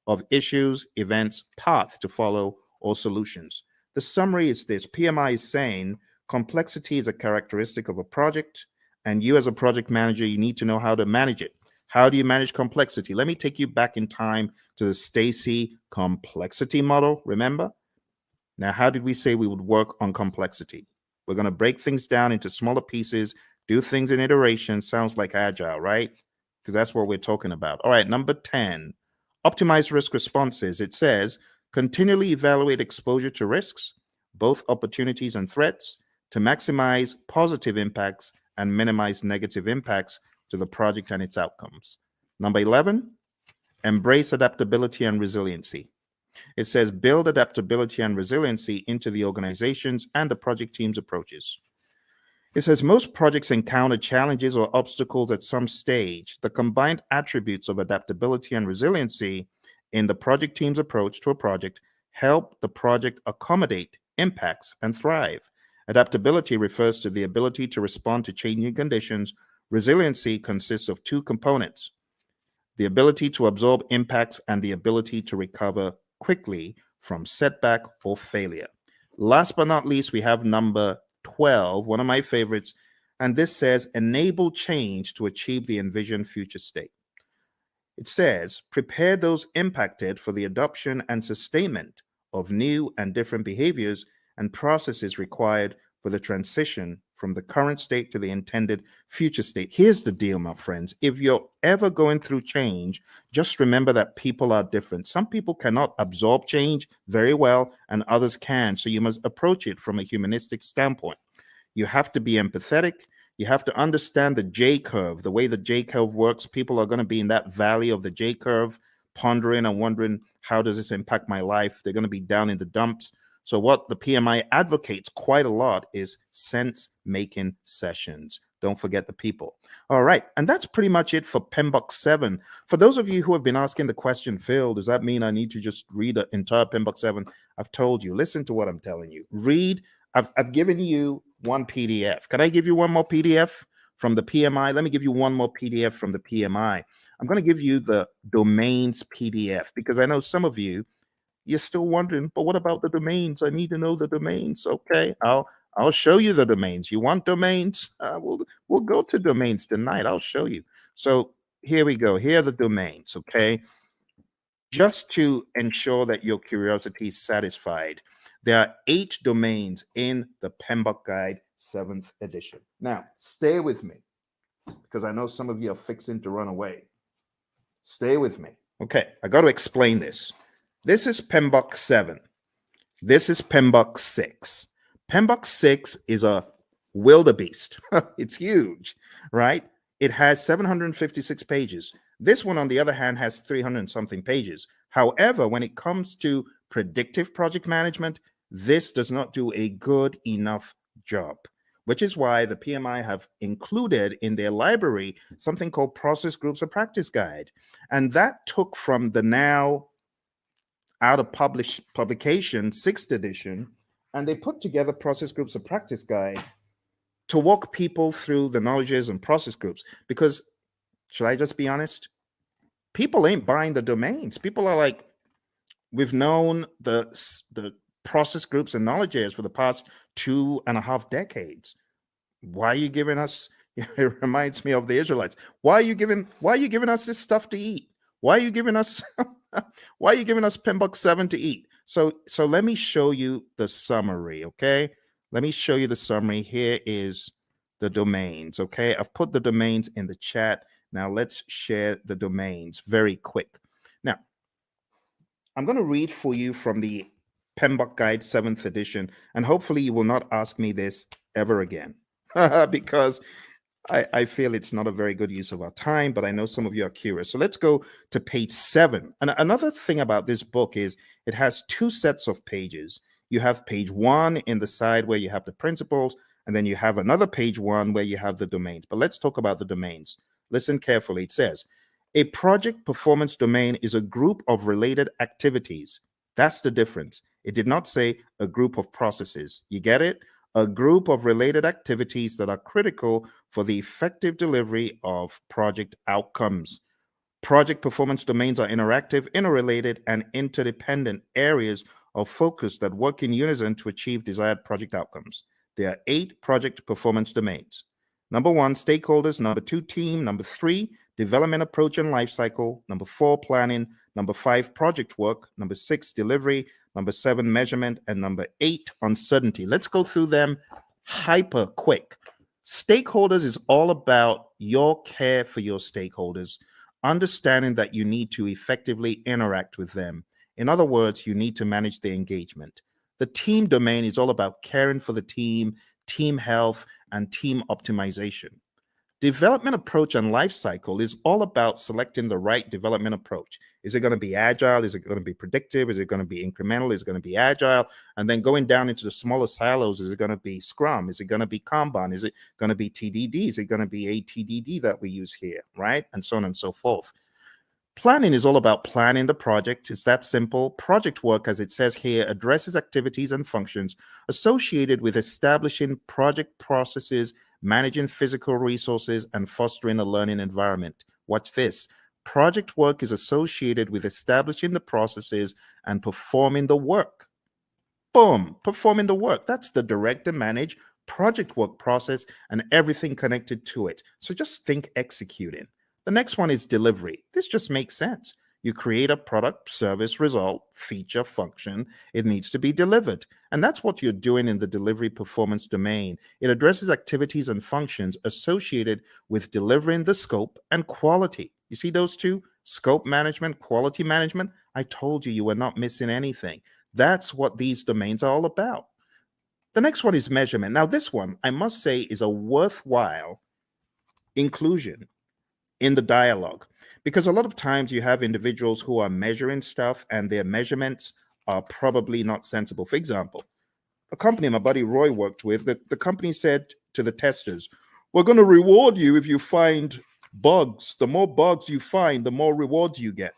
of issues, events, paths to follow, or solutions. The summary is this. PMI is saying complexity is a characteristic of a project, and you as a project manager, you need to know how to manage it. How do you manage complexity? Let me take you back in time to the Stacy complexity model, remember? Now, how did we say we would work on complexity? We're going to break things down into smaller pieces, do things in iteration. Sounds like agile, right? Because that's what we're talking about. All right, number 10, optimize risk responses. It says continually evaluate exposure to risks, both opportunities and threats, to maximize positive impacts and minimize negative impacts to the project and its outcomes. Number 11, embrace adaptability and resiliency. It says build adaptability and resiliency into the organizations and the project team's approaches. It says most projects encounter challenges or obstacles at some stage. The combined attributes of adaptability and resiliency in the project team's approach to a project help the project accommodate impacts and thrive. Adaptability refers to the ability to respond to changing conditions. Resiliency consists of 2 components: the ability to absorb impacts and the ability to recover quickly from setback or failure. Last but not least, we have number 12, one of my favorites, and this says enable change to achieve the envisioned future state. It says prepare those impacted for the adoption and sustainment of new and different behaviors and processes required for the transition from the current state to the intended future state. Here's the deal, my friends. If you're ever going through change, just remember that people are different. Some people cannot absorb change very well, and others can. So you must approach it from a humanistic standpoint. You have to be empathetic. You have to understand the J curve, the way the J curve works. People are going to be in that valley of the J curve, pondering and wondering, how does this impact my life? They're going to be down in the dumps. So what the PMI advocates quite a lot is sense-making sessions. Don't forget the people. All right, and that's pretty much it for PMBOK 7. For those of you who have been asking the question, Phil, does that mean I need to just read the entire PMBOK 7? I've told you, listen to what I'm telling you. Read, I've given you one PDF. Can I give you one more PDF from the PMI? Let me give you one more PDF from the PMI. I'm going to give you the domains PDF because I know some of you, you're still wondering, but what about the domains? I need to know the domains. Okay, I'll show you the domains. You want domains? We'll go to domains tonight. I'll show you. So here we go. Here are the domains. Okay, just to ensure that your curiosity is satisfied, there are 8 domains in the PMBOK Guide 7th edition. Now, stay with me because I know some of you are fixing to run away. Stay with me. Okay, I got to explain this. This is PMBOK 7. This is PMBOK 6. PMBOK 6 is a wildebeest. It's huge, right? It has 756 pages. This one, on the other hand, has 300 and something pages. However, when it comes to predictive project management, this does not do a good enough job, which is why the PMI have included in their library something called Process Groups of Practice Guide. And that took from the now out of publication 6th edition, and they put together Process Groups of Practice Guide to walk people through the knowledges and process groups. Because, should I just be honest? People ain't buying the domains. People are like, we've known the process groups and knowledges for the past 2.5 decades. Why are you giving us? It reminds me of the Israelites. Why are you giving us this stuff to eat? Why are you giving us PMBOK 7 to eat? So let me show you the summary, okay? Let me show you the summary. Here is the domains, okay? I've put the domains in the chat. Now let's share the domains very quick. Now, I'm going to read for you from the PMBOK Guide 7th edition, and hopefully you will not ask me this ever again because I feel it's not a very good use of our time, but I know some of you are curious. So let's go to page 7. And another thing about this book is it has 2 sets of pages. You have page 1 in the side where you have the principles, and then you have another page 1 where you have the domains. But let's talk about the domains. Listen carefully. It says, a project performance domain is a group of related activities. That's the difference. It did not say a group of processes. You get it? A group of related activities that are critical for the effective delivery of project outcomes. Project performance domains are interactive, interrelated, and interdependent areas of focus that work in unison to achieve desired project outcomes. There are 8 project performance domains. Number 1, stakeholders. Number 2, team. Number 3, development approach and lifecycle. Number 4, planning. Number 5, project work. Number 6, delivery. Number 7, measurement. And number 8, uncertainty. Let's go through them hyper quick. Stakeholders is all about your care for your stakeholders, understanding that you need to effectively interact with them. In other words, you need to manage their engagement. The team domain is all about caring for the team, team health, and team optimization. Development approach and life cycle is all about selecting the right development approach. Is it going to be agile? Is it going to be predictive? Is it going to be incremental? Is it going to be agile? And then going down into the smaller silos, is it going to be Scrum? Is it going to be Kanban? Is it going to be TDD? Is it going to be ATDD that we use here, right? And so on and so forth. Planning is all about planning the project. It's that simple. Project work, as it says here, addresses activities and functions associated with establishing project processes, managing physical resources, and fostering a learning environment. Watch this. Project work is associated with establishing the processes and performing the work. Boom, performing the work. That's the direct and manage project work process and everything connected to it. So just think executing. The next one is delivery. This just makes sense. You create a product, service, result, feature, function. It needs to be delivered. And that's what you're doing in the delivery performance domain. It addresses activities and functions associated with delivering the scope and quality. You see those two? Scope management, quality management. I told you were not missing anything. That's what these domains are all about. The next one is measurement. Now, this one, I must say, is a worthwhile inclusion in the dialogue, because a lot of times you have individuals who are measuring stuff and their measurements are probably not sensible. For example, a company my buddy Roy worked with, the company said to the testers, we're going to reward you if you find bugs. The more bugs you find, the more rewards you get.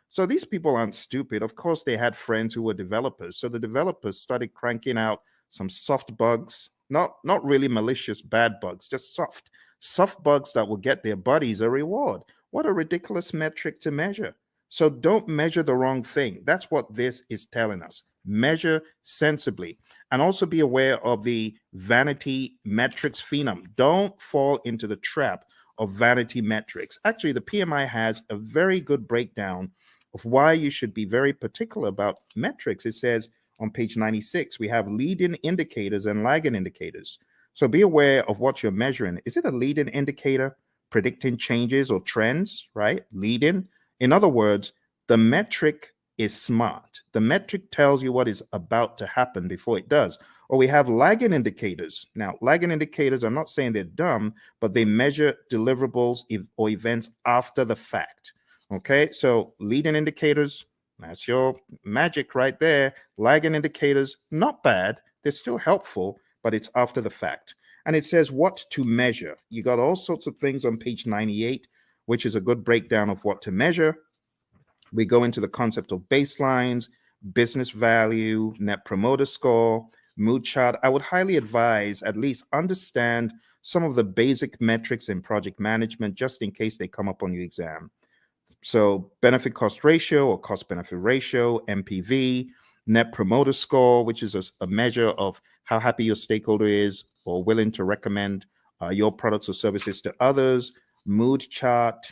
So these people aren't stupid. Of course, they had friends who were developers. So the developers started cranking out some soft bugs, not really malicious bad bugs, just soft bugs that will get their buddies a reward. What a ridiculous metric to measure. So don't measure the wrong thing. That's what this is telling us. Measure sensibly, and also be aware of the vanity metrics phenom. Don't fall into the trap of vanity metrics. Actually, the PMI has a very good breakdown of why you should be very particular about metrics. It says on page 96, we have leading indicators and lagging indicators. So be aware of what you're measuring. Is it a leading indicator predicting changes or trends, right? Leading. In other words, the metric is smart. The metric tells you what is about to happen before it does. Or we have lagging indicators. Now, lagging indicators, I'm not saying they're dumb, but they measure deliverables or events after the fact. Okay, so leading indicators, that's your magic right there. Lagging indicators, not bad. They're still helpful, but it's after the fact. And it says what to measure. You got all sorts of things on page 98, which is a good breakdown of what to measure. We go into the concept of baselines, business value, net promoter score, mood chart. I would highly advise at least understand some of the basic metrics in project management just in case they come up on your exam. So benefit cost ratio or cost benefit ratio, MPV, net promoter score, which is a measure of how happy your stakeholder is or willing to recommend your products or services to others, mood chart,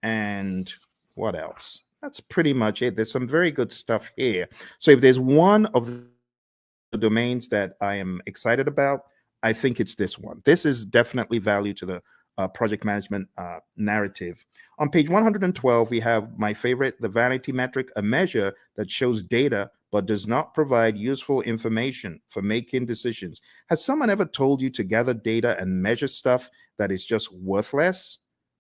and what else? That's pretty much it. There's some very good stuff here. So if there's one of the domains that I am excited about, I think it's this one. This is definitely value to the project management narrative. On page 112, we have my favorite, the vanity metric, a measure that shows data but does not provide useful information for making decisions. Has someone ever told you to gather data and measure stuff that is just worthless?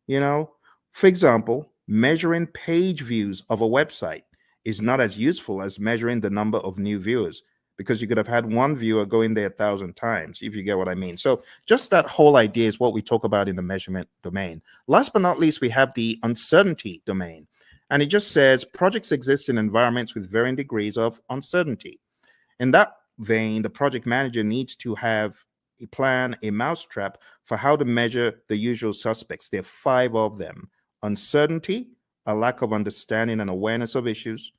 You know, for example, measuring page views of a website is not as useful as measuring the number of new viewers, because you could have had one viewer go in there 1,000 times, if you get what I mean. So just that whole idea is what we talk about in the measurement domain. Last but not least, we have the uncertainty domain. And it just says projects exist in environments with varying degrees of uncertainty. In that vein, the project manager needs to have a plan, a mousetrap for how to measure the usual suspects. There are 5 of them. Uncertainty, a lack of understanding and awareness of issues.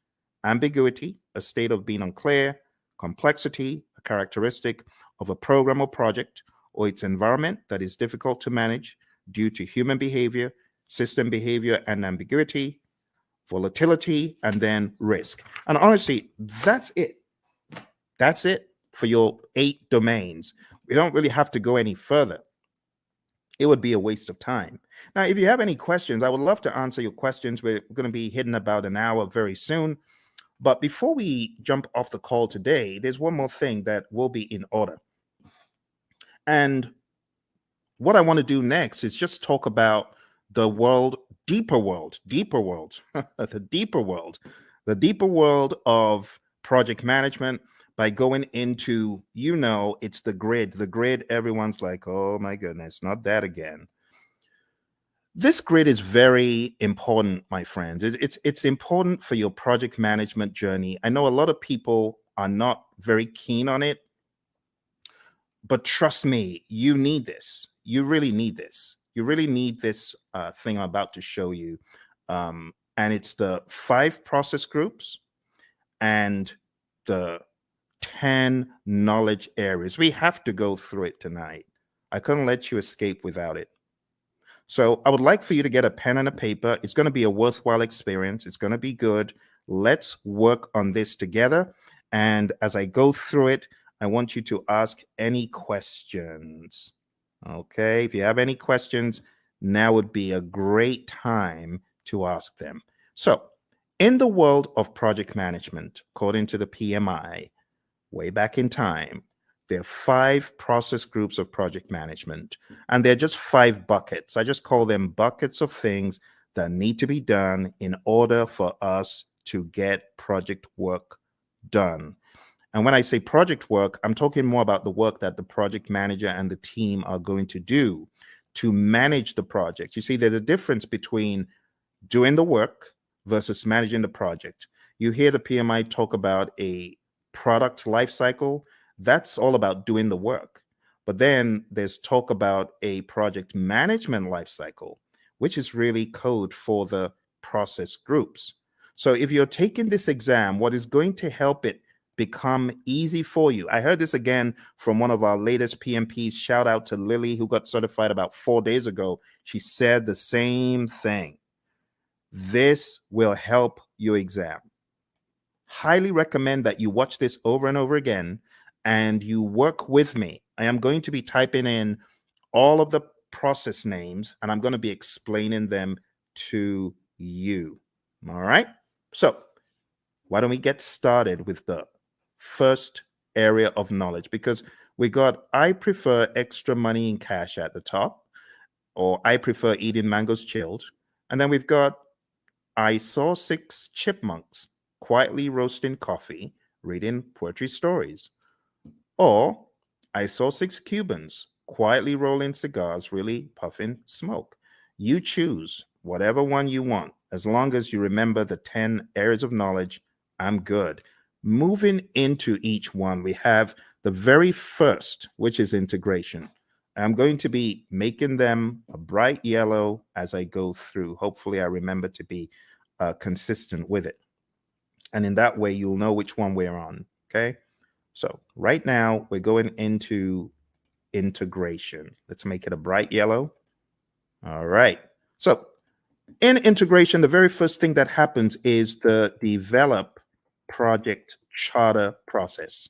Ambiguity, a state of being unclear. Complexity, a characteristic of a program or project or its environment that is difficult to manage due to human behavior, system behavior, and ambiguity. Volatility, and then risk. And honestly, that's it. That's it for your 8 domains. We don't really have to go any further. It would be a waste of time. Now, if you have any questions, I would love to answer your questions. We're going to be hitting about an hour very soon. But before we jump off the call today, there's one more thing that will be in order. And what I want to do next is just talk about the deeper world, the deeper world of project management by going into, it's the grid. The grid, everyone's like, oh my goodness, not that again. This grid is very important, my friends. It's important for your project management journey. I know a lot of people are not very keen on it, but trust me, you need this. You really need this. You really need this thing I'm about to show you. And it's the 5 process groups and the 10 knowledge areas. We have to go through it tonight. I couldn't let you escape without it. So I would like for you to get a pen and a paper. It's going to be a worthwhile experience. It's going to be good. Let's work on this together. And as I go through it, I want you to ask any questions. Okay, if you have any questions, now would be a great time to ask them. So in the world of project management, according to the PMI, way back in time, there are 5 process groups of project management, and they're just 5 buckets. I just call them buckets of things that need to be done in order for us to get project work done. And when I say project work, I'm talking more about the work that the project manager and the team are going to do to manage the project. You see, there's a difference between doing the work versus managing the project. You hear the PMI talk about a product life cycle. That's all about doing the work. But then there's talk about a project management life cycle, which is really code for the process groups. So if you're taking this exam, what is going to help it become easy for you? I heard this again from one of our latest PMPs. Shout out to Lily, who got certified about 4 days ago. She said the same thing. This will help your exam. Highly recommend that you watch this over and over again and you work with me. I am going to be typing in all of the process names and I'm going to be explaining them to you. All right. So why don't we get started with the first area of knowledge? Because we got, I prefer extra money in cash at the top, or I prefer eating mangoes chilled. And then we've got, I saw 6 chipmunks quietly roasting coffee, reading poetry stories. Or I saw 6 Cubans quietly rolling cigars, really puffing smoke. You choose whatever one you want. As long as you remember the 10 areas of knowledge, I'm good. Moving into each one, we have the very first, which is integration. I'm going to be making them a bright yellow as I go through. Hopefully I remember to be consistent with it. And in that way, you'll know which one we're on, okay? So right now, we're going into integration. Let's make it a bright yellow. All right. So in integration, the very first thing that happens is the develop project charter process.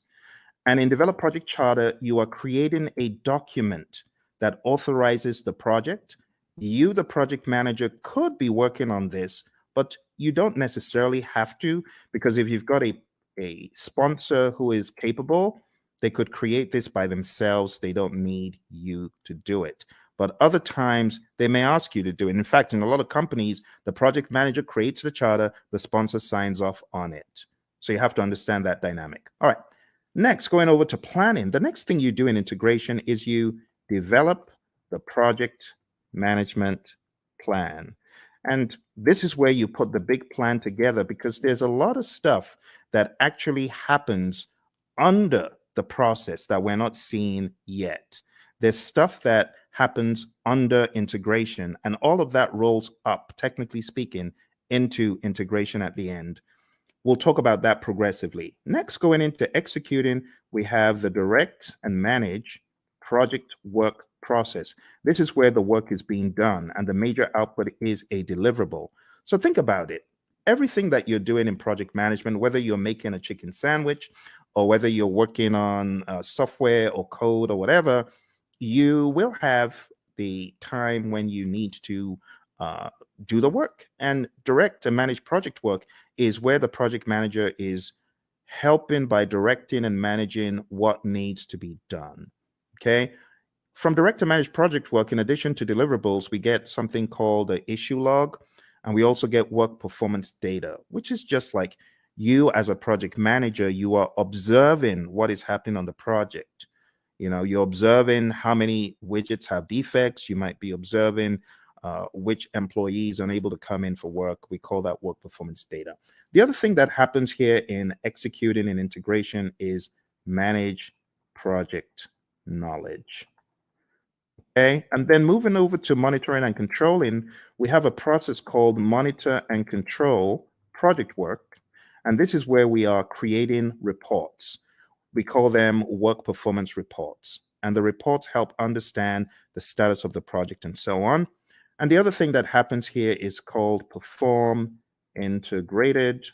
And in develop project charter, you are creating a document that authorizes the project. You, the project manager, could be working on this, but you don't necessarily have to, because if you've got a sponsor who is capable, they could create this by themselves. They don't need you to do it. But other times they may ask you to do it. In fact, in a lot of companies, the project manager creates the charter, the sponsor signs off on it. So you have to understand that dynamic. All right. Next, going over to planning. The next thing you do in integration is you develop the project management plan. And this is where you put the big plan together, because there's a lot of stuff that actually happens under the process that we're not seeing yet. There's stuff that happens under integration, and all of that rolls up, technically speaking, into integration at the end. We'll talk about that progressively. Next, going into executing, we have the direct and manage project work process. This is where the work is being done and the major output is a deliverable. So think about it. Everything that you're doing in project management, whether you're making a chicken sandwich or whether you're working on software or code or whatever, you will have the time when you need to do the work. And direct and manage project work is where the project manager is helping by directing and managing what needs to be done. Okay. From direct to manage project work, in addition to deliverables, we get something called the issue log, and we also get work performance data, which is just like you as a project manager, you are observing what is happening on the project. You know, you're observing how many widgets have defects. You might be observing which employees are unable to come in for work. We call that work performance data. The other thing that happens here in executing and integration is manage project knowledge. Okay, and then moving over to monitoring and controlling, we have a process called monitor and control project work. And this is where we are creating reports. We call them work performance reports. And the reports help understand the status of the project and so on. And the other thing that happens here is called perform integrated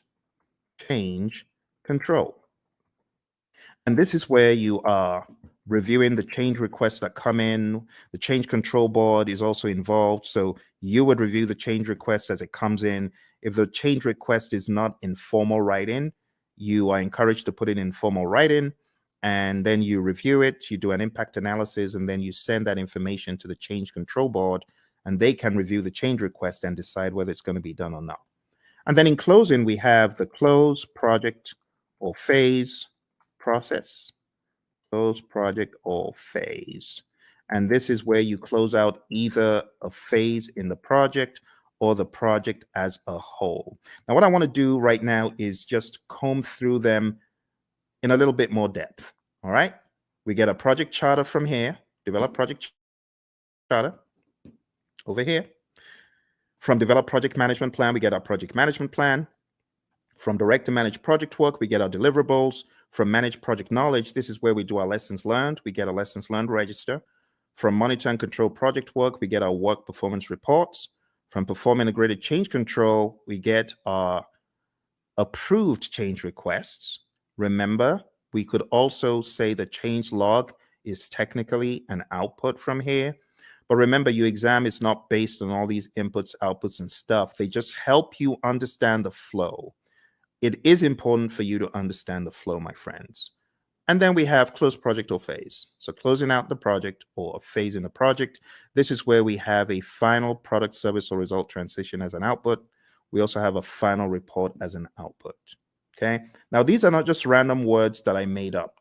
change control. And this is where you are reviewing the change requests that come in. The change control board is also involved. So you would review the change request as it comes in. If the change request is not in formal writing, you are encouraged to put it in formal writing. And then you review it, you do an impact analysis, and then you send that information to the change control board, and they can review the change request and decide whether it's going to be done or not. And then in closing, we have the close, project, or phase process. Close, project, or phase. And this is where you close out either a phase in the project or the project as a whole. Now, what I want to do right now is just comb through them in a little bit more depth. All right. We get a project charter from here, develop project charter over here. From develop project management plan, we get our project management plan. From direct to manage project work, we get our deliverables. From manage project knowledge, this is where we do our lessons learned. We get a lessons learned register. From monitor and control project work, we get our work performance reports. From perform integrated change control, we get our approved change requests. Remember, we could also say the change log is technically an output from here. But remember, your exam is not based on all these inputs, outputs, and stuff. They just help you understand the flow. It is important for you to understand the flow, my friends. And then we have close project or phase. So closing out the project or a phase in the project. This is where we have a final product, service, or result transition as an output. We also have a final report as an output. Okay. Now, these are not just random words that I made up.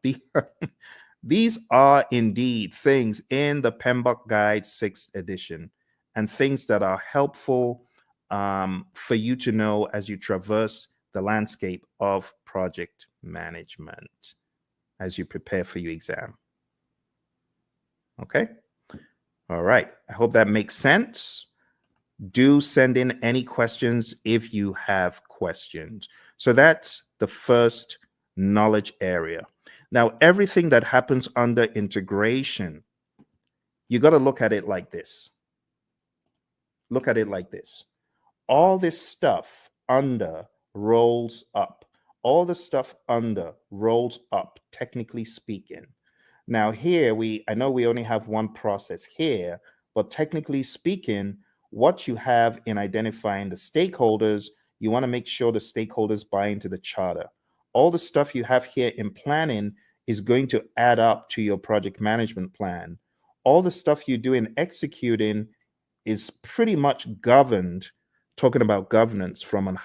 These are indeed things in the PMBOK Guide 6th edition and things that are helpful for you to know as you traverse the landscape of project management as you prepare for your exam. Okay. All right. I hope that makes sense. Do send in any questions if you have questions. So that's the first knowledge area. Now, everything that happens under integration, you got to look at it like this. Look at it like this. All this stuff under rolls up. All the stuff under rolls up, technically speaking. Now here, I know we only have one process here, but technically speaking, what you have in identifying the stakeholders, you want to make sure the stakeholders buy into the charter. All the stuff you have here in planning is going to add up to your project management plan. All the stuff you do in executing is pretty much governed, talking about governance from an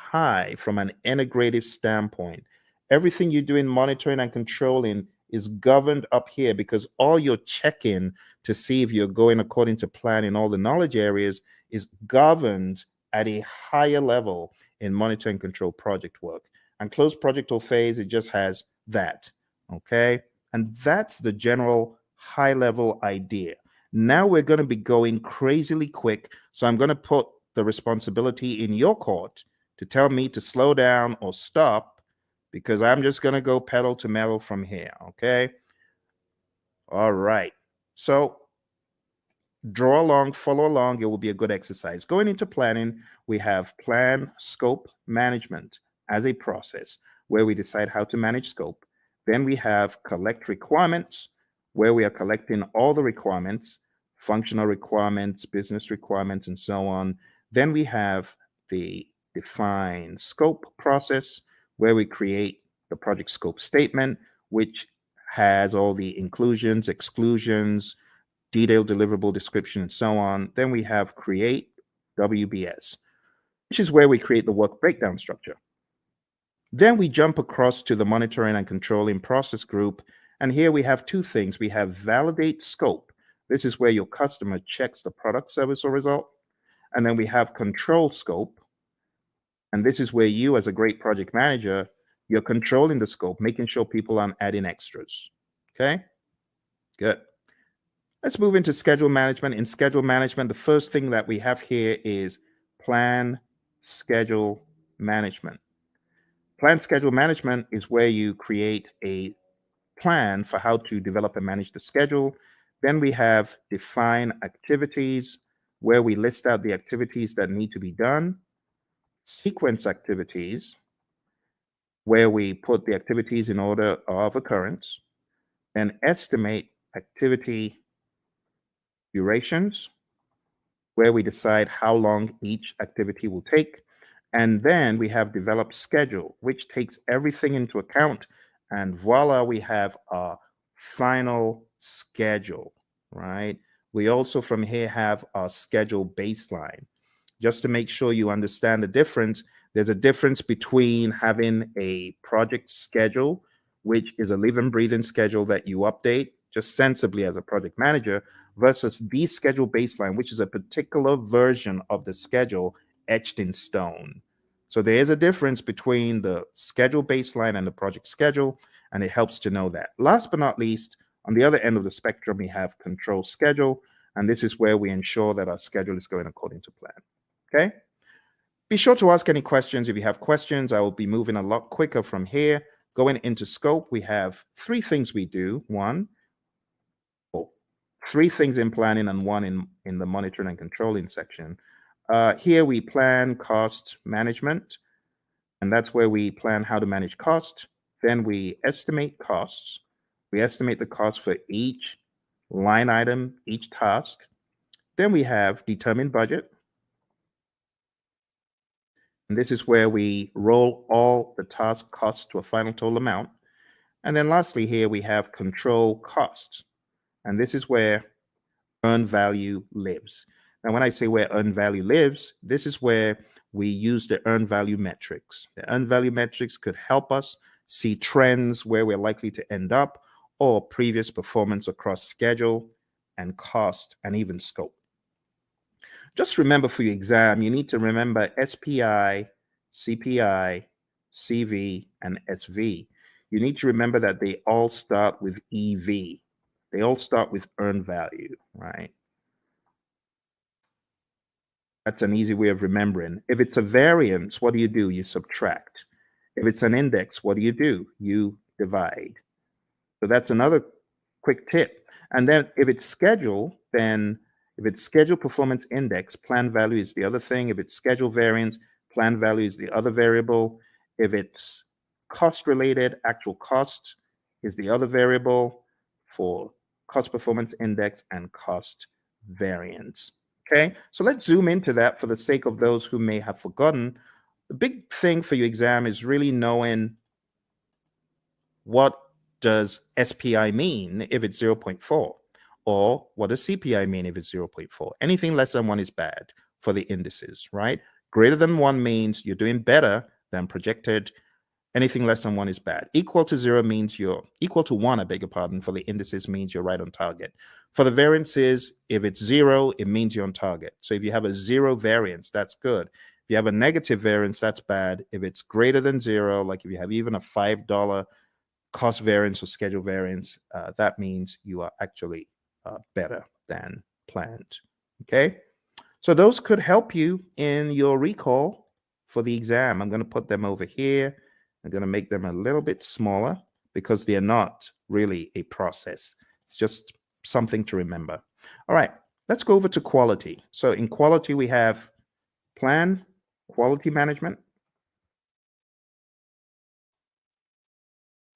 integrative standpoint. Everything you do in monitoring and controlling is governed up here because all you're checking to see if you're going according to plan in all the knowledge areas is governed at a higher level in monitor and control project work. And close project or phase, it just has that. Okay. And that's the general high level idea. Now we're going to be going crazily quick. So I'm going to put the responsibility in your court to tell me to slow down or stop because I'm just going to go pedal to metal from here. Okay. All right. So draw along, follow along. It will be a good exercise. Going into planning, we have plan, scope, management as a process where we decide how to manage scope. Then we have collect requirements, where we are collecting all the requirements, functional requirements, business requirements, and so on. Then we have the define scope process, where we create the project scope statement, which has all the inclusions, exclusions, detailed deliverable description, and so on. Then we have create WBS, which is where we create the work breakdown structure. Then we jump across to the monitoring and controlling process group. And here we have two things. We have validate scope. This is where your customer checks the product, service, or result. And then we have control scope. And this is where you, as a great project manager, you're controlling the scope, making sure people aren't adding extras. Okay, good. Let's move into schedule management. In schedule management, the first thing that we have here is plan schedule management. Plan schedule management is where you create a plan for how to develop and manage the schedule. Then we have define activities, where we list out the activities that need to be done. Sequence activities, where we put the activities in order of occurrence. And estimate activity durations, where we decide how long each activity will take. And then we have develop schedule, which takes everything into account. And voila, we have our final schedule, right? We also from here have our schedule baseline. Just to make sure you understand the difference, There's a difference between having a project schedule, which is a live and breathing schedule that you update just sensibly as a project manager, versus the schedule baseline, which is a particular version of the schedule etched in stone. So there is a difference between the schedule baseline and the project schedule, and it helps to know that. Last but not least, on the other end of the spectrum, we have control schedule, and this is where we ensure that our schedule is going according to plan. Okay? Be sure to ask any questions. If you have questions, I will be moving a lot quicker from here. Going into scope, we have three things we do. Three things in planning and one in the monitoring and controlling section. Here we plan cost management, and that's where we plan how to manage cost. Then we estimate costs. We estimate the cost for each line item, each task. Then we have determine budget. And this is where we roll all the task costs to a final total amount. And then lastly, here we have control costs. And this is where earned value lives. And when I say where earned value lives, this is where we use the earned value metrics. The earned value metrics could help us see trends where we're likely to end up, or previous performance across schedule and cost and even scope. Just remember for your exam, you need to remember SPI, CPI, CV, and SV. You need to remember that they all start with EV. They all start with earned value, right? That's an easy way of remembering. If it's a variance, what do? You subtract. If it's an index, what do? You divide. So that's another quick tip. And then if it's schedule, then if it's schedule performance index, plan value is the other thing. If it's schedule variance, plan value is the other variable. If it's cost related, actual cost is the other variable for cost performance index and cost variance. Okay, so let's zoom into that for the sake of those who may have forgotten. The big thing for your exam is really knowing what does SPI mean if it's 0.4, or what does CPI mean if it's 0.4. Anything less than 1 is bad for the indices, right? Greater than 1 means you're doing better than projected. Anything less than 1 is bad. Equal to 0 means you're equal to 1, I beg your pardon, for the indices means you're right on target. For the variances, if it's 0, it means you're on target. So if you have a 0 variance, that's good. If you have a negative variance, that's bad. If it's greater than 0, like if you have even a $5 cost variance or schedule variance, that means you are actually better than planned. Okay, so those could help you in your recall for the exam. I'm going to put them over here. I'm going to make them a little bit smaller because they're not really a process. It's just something to remember. All right, let's go over to quality. So in quality, we have plan, quality management,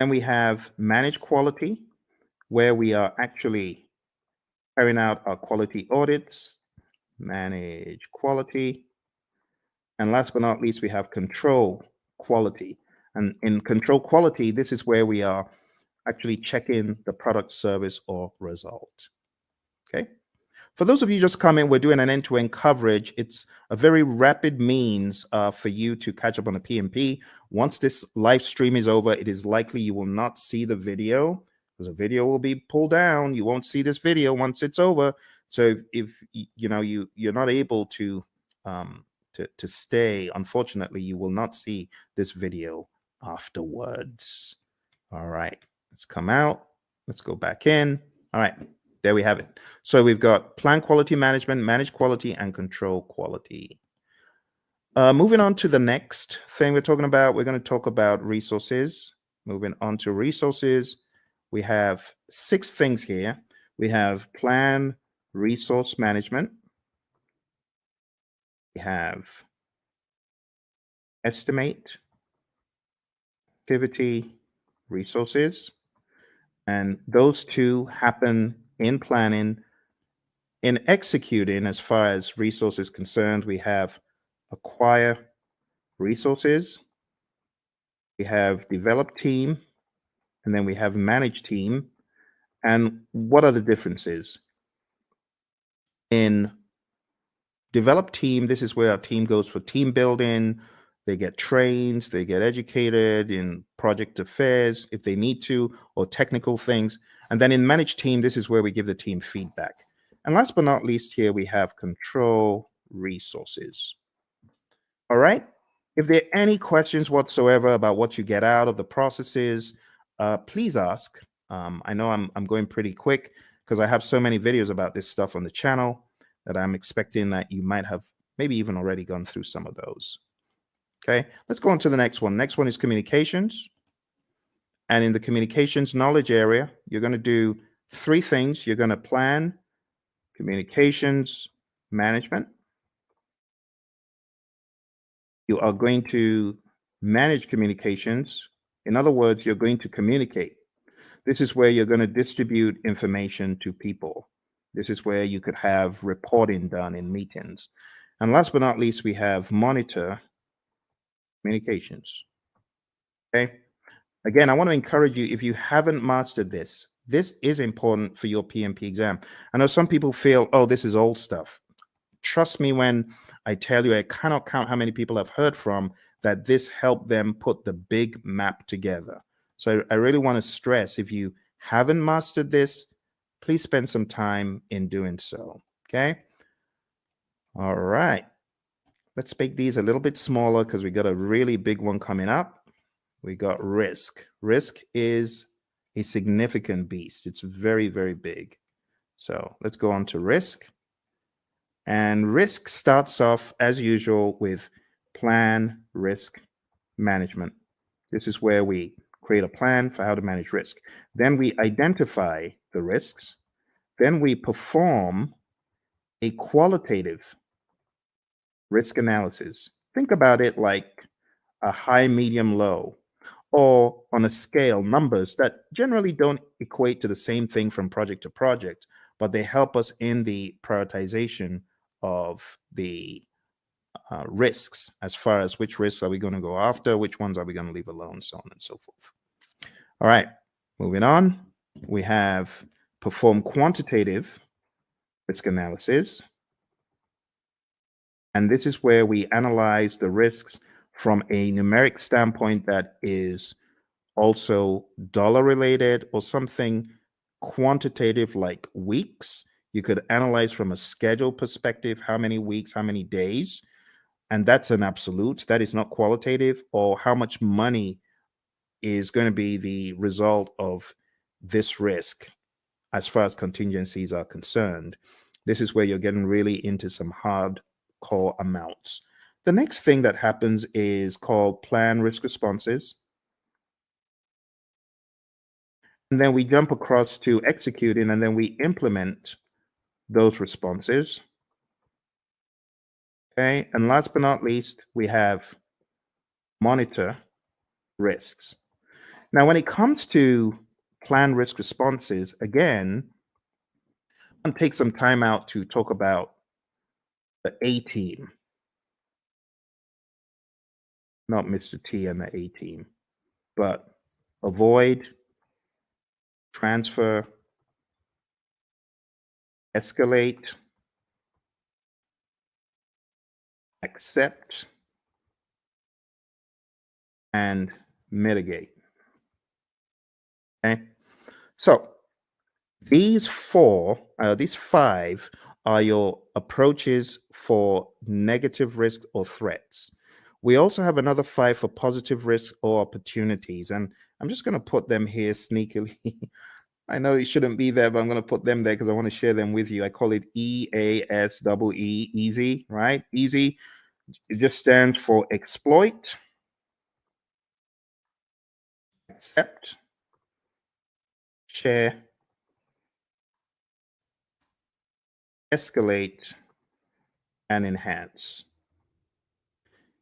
and we have manage quality, where we are actually carrying out our quality audits, manage quality. And last but not least, we have control quality. And in control quality, this is where we are actually checking the product, service, or result. Okay. For those of you just coming, we're doing an end-to-end coverage. It's a very rapid means for you to catch up on the PMP. Once this live stream is over, it is likely you will not see the video, because the video will be pulled down. You won't see this video once it's over. So if you're not able to stay, unfortunately, you will not see this video afterwards. All right, let's come out. Let's go back in. All right, there we have it. So we've got plan quality management, manage quality, and control quality. Moving on to the next thing we're talking about, we're going to talk about resources. Moving on to resources, we have 6 things here. We have plan resource management. We have estimate, activity, resources, and those 2 happen in planning. In executing, as far as resources concerned, we have acquire resources, we have develop team, and then we have manage team. And what are the differences? In develop team, this is where our team goes for team building, They get trained, they get educated in project affairs if they need to, or technical things. And then in managed team, this is where we give the team feedback. And last but not least, here we have control resources. All right. If there are any questions whatsoever about what you get out of the processes, please ask. I know I'm going pretty quick because I have so many videos about this stuff on the channel that I'm expecting that you might have maybe even already gone through some of those. Okay, let's go on to the next one. Next one is communications. And in the communications knowledge area, you're going to do three things. You're going to plan communications management. You are going to manage communications. In other words, you're going to communicate. This is where you're going to distribute information to people. This is where you could have reporting done in meetings. And last but not least, we have monitor communications. Okay. Again, I want to encourage you, if you haven't mastered this, this is important for your PMP exam. I know some people feel, oh, this is old stuff. Trust me when I tell you, I cannot count how many people I've heard from that this helped them put the big map together. So I really want to stress, if you haven't mastered this, please spend some time in doing so. Okay. All right. Let's make these a little bit smaller because we got a really big one coming up. We got risk. Risk is a significant beast. It's very, very big. So let's go on to risk. And risk starts off as usual with plan risk management. This is where we create a plan for how to manage risk. Then we identify the risks. Then we perform a qualitative risk analysis. Think about it like a high, medium, low, or on a scale, numbers that generally don't equate to the same thing from project to project, but they help us in the prioritization of the risks, as far as which risks are we going to go after, which ones are we going to leave alone, so on and so forth. All right, moving on. We have perform quantitative risk analysis. And this is where we analyze the risks from a numeric standpoint that is also dollar related or something quantitative like weeks. You could analyze from a schedule perspective, how many weeks, how many days, and that's an absolute. That is not qualitative. Or how much money is going to be the result of this risk as far as contingencies are concerned. This is where you're getting really into some hardcore amounts. The next thing that happens is called plan risk responses. And then we jump across to executing, and then we implement those responses. Okay, and last but not least, we have monitor risks. Now, when it comes to plan risk responses, again, I'll take some time out to talk about the A team, not Mr. T and the A team, but avoid, transfer, escalate, accept, and mitigate. Okay, so these five are your approaches for negative risk or threats. We also have another 5 for positive risk or opportunities, and I'm just going to put them here sneakily. I know it shouldn't be there, but I'm going to put them there because I want to share them with you. I call it EASEE, easy, right? Easy. It just stands for exploit, accept, share, escalate, and enhance.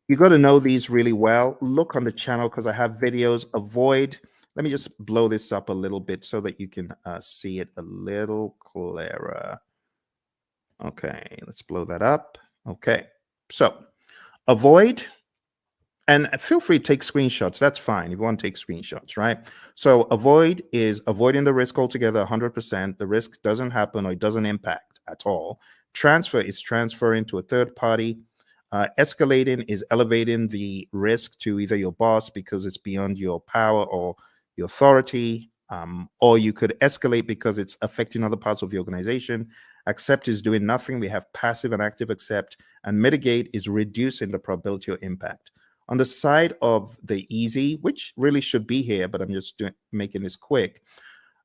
You got to know these really well. Look on the channel because I have videos. Avoid. Let me just blow this up a little bit so that you can see it a little clearer. Okay, let's blow that up. Okay, so avoid, and feel free to take screenshots. That's fine if you want to take screenshots, right? So avoid is avoiding the risk altogether, 100%. The risk doesn't happen or it doesn't impact at all. Transfer is transferring to a third party. Escalating is elevating the risk to either your boss because it's beyond your power or your authority, or you could escalate because it's affecting other parts of the organization. Accept is doing nothing. We have passive and active accept, and mitigate is reducing the probability or impact. On the side of the easy, which really should be here, but I'm just making this quick.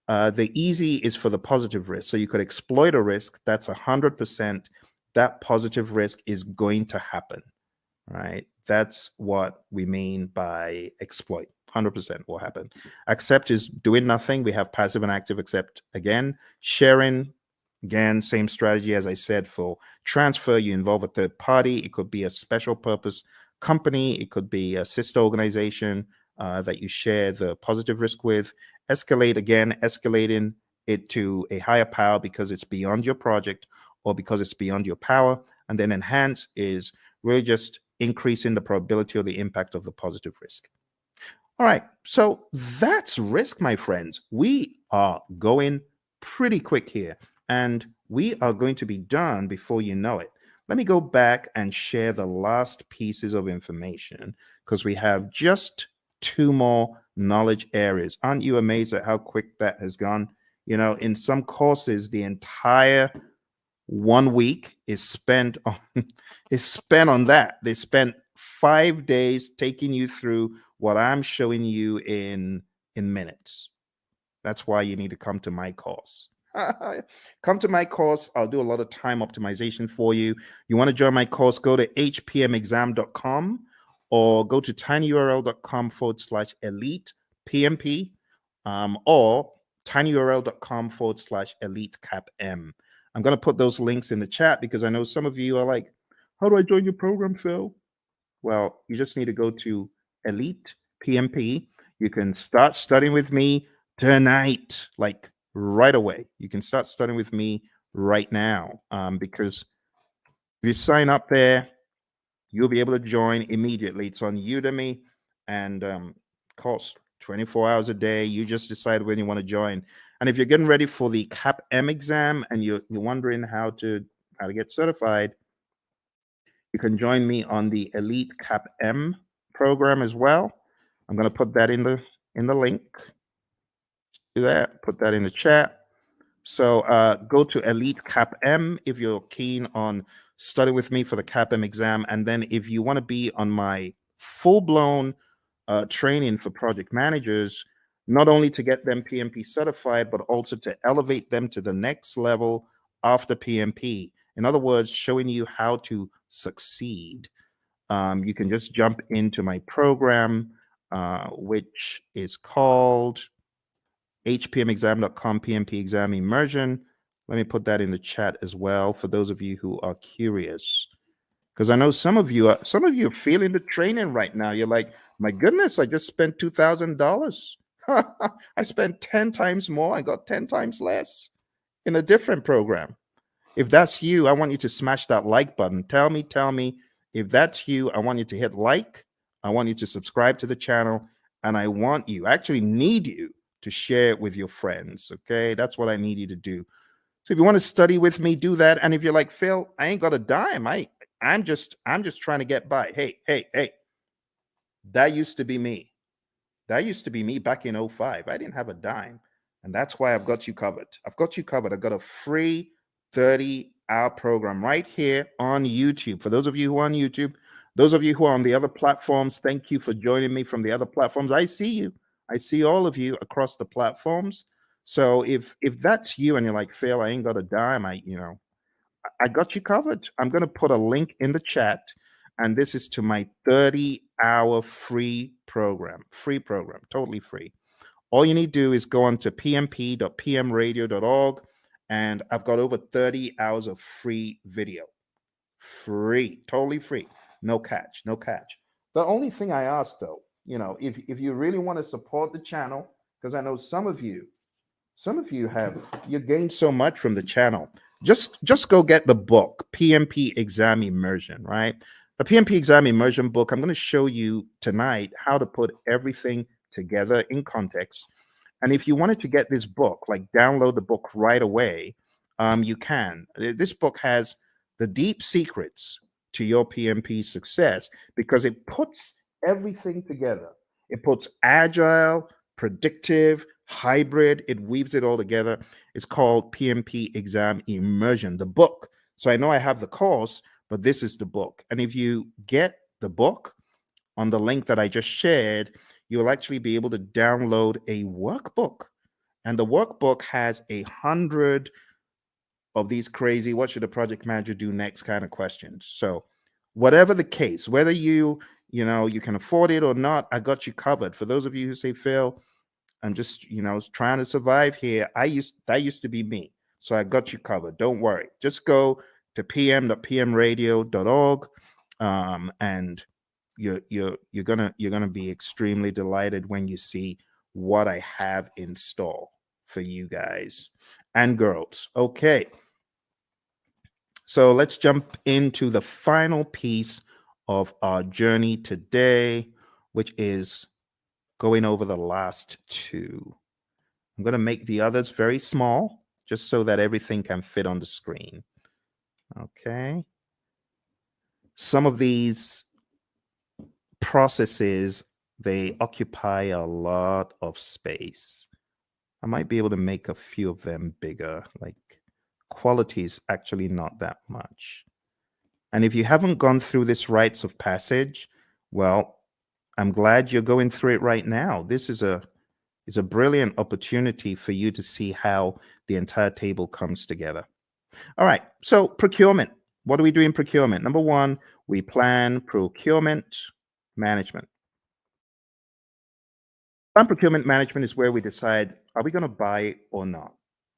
The easy is for the positive risk. So you could exploit a risk that's 100%. That positive risk is going to happen, right? That's what we mean by exploit. 100% will happen. Accept is doing nothing. We have passive and active accept again. Sharing, again, same strategy as I said for transfer. You involve a third party. It could be a special purpose company. It could be a sister organization that you share the positive risk with. Escalate, again, escalating it to a higher power because it's beyond your project or because it's beyond your power. And then enhance is really just increasing the probability or the impact of the positive risk. All right, so that's risk, my friends. We are going pretty quick here, and we are going to be done before you know it. Let me go back and share the last pieces of information because we have just 2 more knowledge areas. Aren't you amazed at how quick that has gone? You know, in some courses, the entire 1 week is spent on that. They spent 5 days taking you through what I'm showing you in minutes. That's why you need to come to my course. Come to my course. I'll do a lot of time optimization for you. You want to join my course, go to hpmexam.com or go to tinyurl.com/elite PMP, or tinyurl.com/elite CAPM. I'm going to put those links in the chat because I know some of you are like, how do I join your program, Phil? Well, you just need to go to Elite PMP. You can start studying with me tonight, like right away. You can start studying with me right now, because if you sign up there, you'll be able to join immediately. It's on Udemy, and costs 24 hours a day. You just decide when you want to join. And if you're getting ready for the CAPM exam and you're wondering how to get certified, you can join me on the Elite CAPM program as well. I'm going to put that in the link. Do that. Put that in the chat. So go to Elite CAPM if you're keen on studying with me for the CAPM exam, and then if you want to be on my full-blown training for project managers, not only to get them PMP certified, but also to elevate them to the next level after PMP. In other words, showing you how to succeed. You can just jump into my program, which is called hpmexam.com PMP exam immersion. Let me put that in the chat as well for those of you who are curious, because I know some of you are feeling the training right now. You're like, my goodness, I just spent $2,000. I spent 10 times more. I got 10 times less in a different program. If that's you, I want you to smash that like button. Tell me if that's you. I want you to hit like. I want you to subscribe to the channel, and I actually need you to share it with your friends. Okay, that's what I need you to do. So if you want to study with me, do that. And if you're like, Phil, I ain't got a dime. I'm just trying to get by. Hey, that used to be me. That used to be me back in 05. I didn't have a dime. And that's why I've got you covered. I've got a free 30-hour program right here on YouTube. For those of you who are on YouTube, those of you who are on the other platforms, thank you for joining me from the other platforms. I see you. I see all of you across the platforms. So if that's you and you're like, Phil, I ain't got a dime, I got you covered. I'm going to put a link in the chat, and this is to my 30-hour free program, totally free. All you need to do is go on to pmp.pmradio.org, and I've got over 30 hours of free video. Free, totally free. No catch. The only thing I ask, though, if you really want to support the channel, because I know some of you you gained so much from the channel. Just go get the book, PMP Exam Immersion, right? The PMP Exam Immersion book, I'm going to show you tonight how to put everything together in context. And if you wanted to get this book, like download the book right away, you can. This book has the deep secrets to your PMP success because it puts everything together. It puts agile, predictive, hybrid, it weaves it all together. It's called PMP Exam Immersion, the book. So I know I have the course, but this is the book. And if you get the book on the link that I just shared, you'll actually be able to download a workbook. And the workbook has 100 of these crazy, what should a project manager do next kind of questions. So whatever the case, whether you can afford it or not, I got you covered. For those of you who say, Phil, I'm just, trying to survive here. That used to be me. So I got you covered. Don't worry. Just go to pm.pmradio.org, and you're gonna be extremely delighted when you see what I have in store for you guys and girls. Okay. So let's jump into the final piece of our journey today, which is going over the last two. I'm going to make the others very small, just so that everything can fit on the screen. Okay. Some of these processes, they occupy a lot of space. I might be able to make a few of them bigger, like quality is actually not that much. And if you haven't gone through this rites of passage, well, I'm glad you're going through it right now. This is a brilliant opportunity for you to see how the entire table comes together. All right, so procurement. What do we do in procurement? Number one, we plan procurement management. Plan procurement management is where we decide, are we going to buy or not?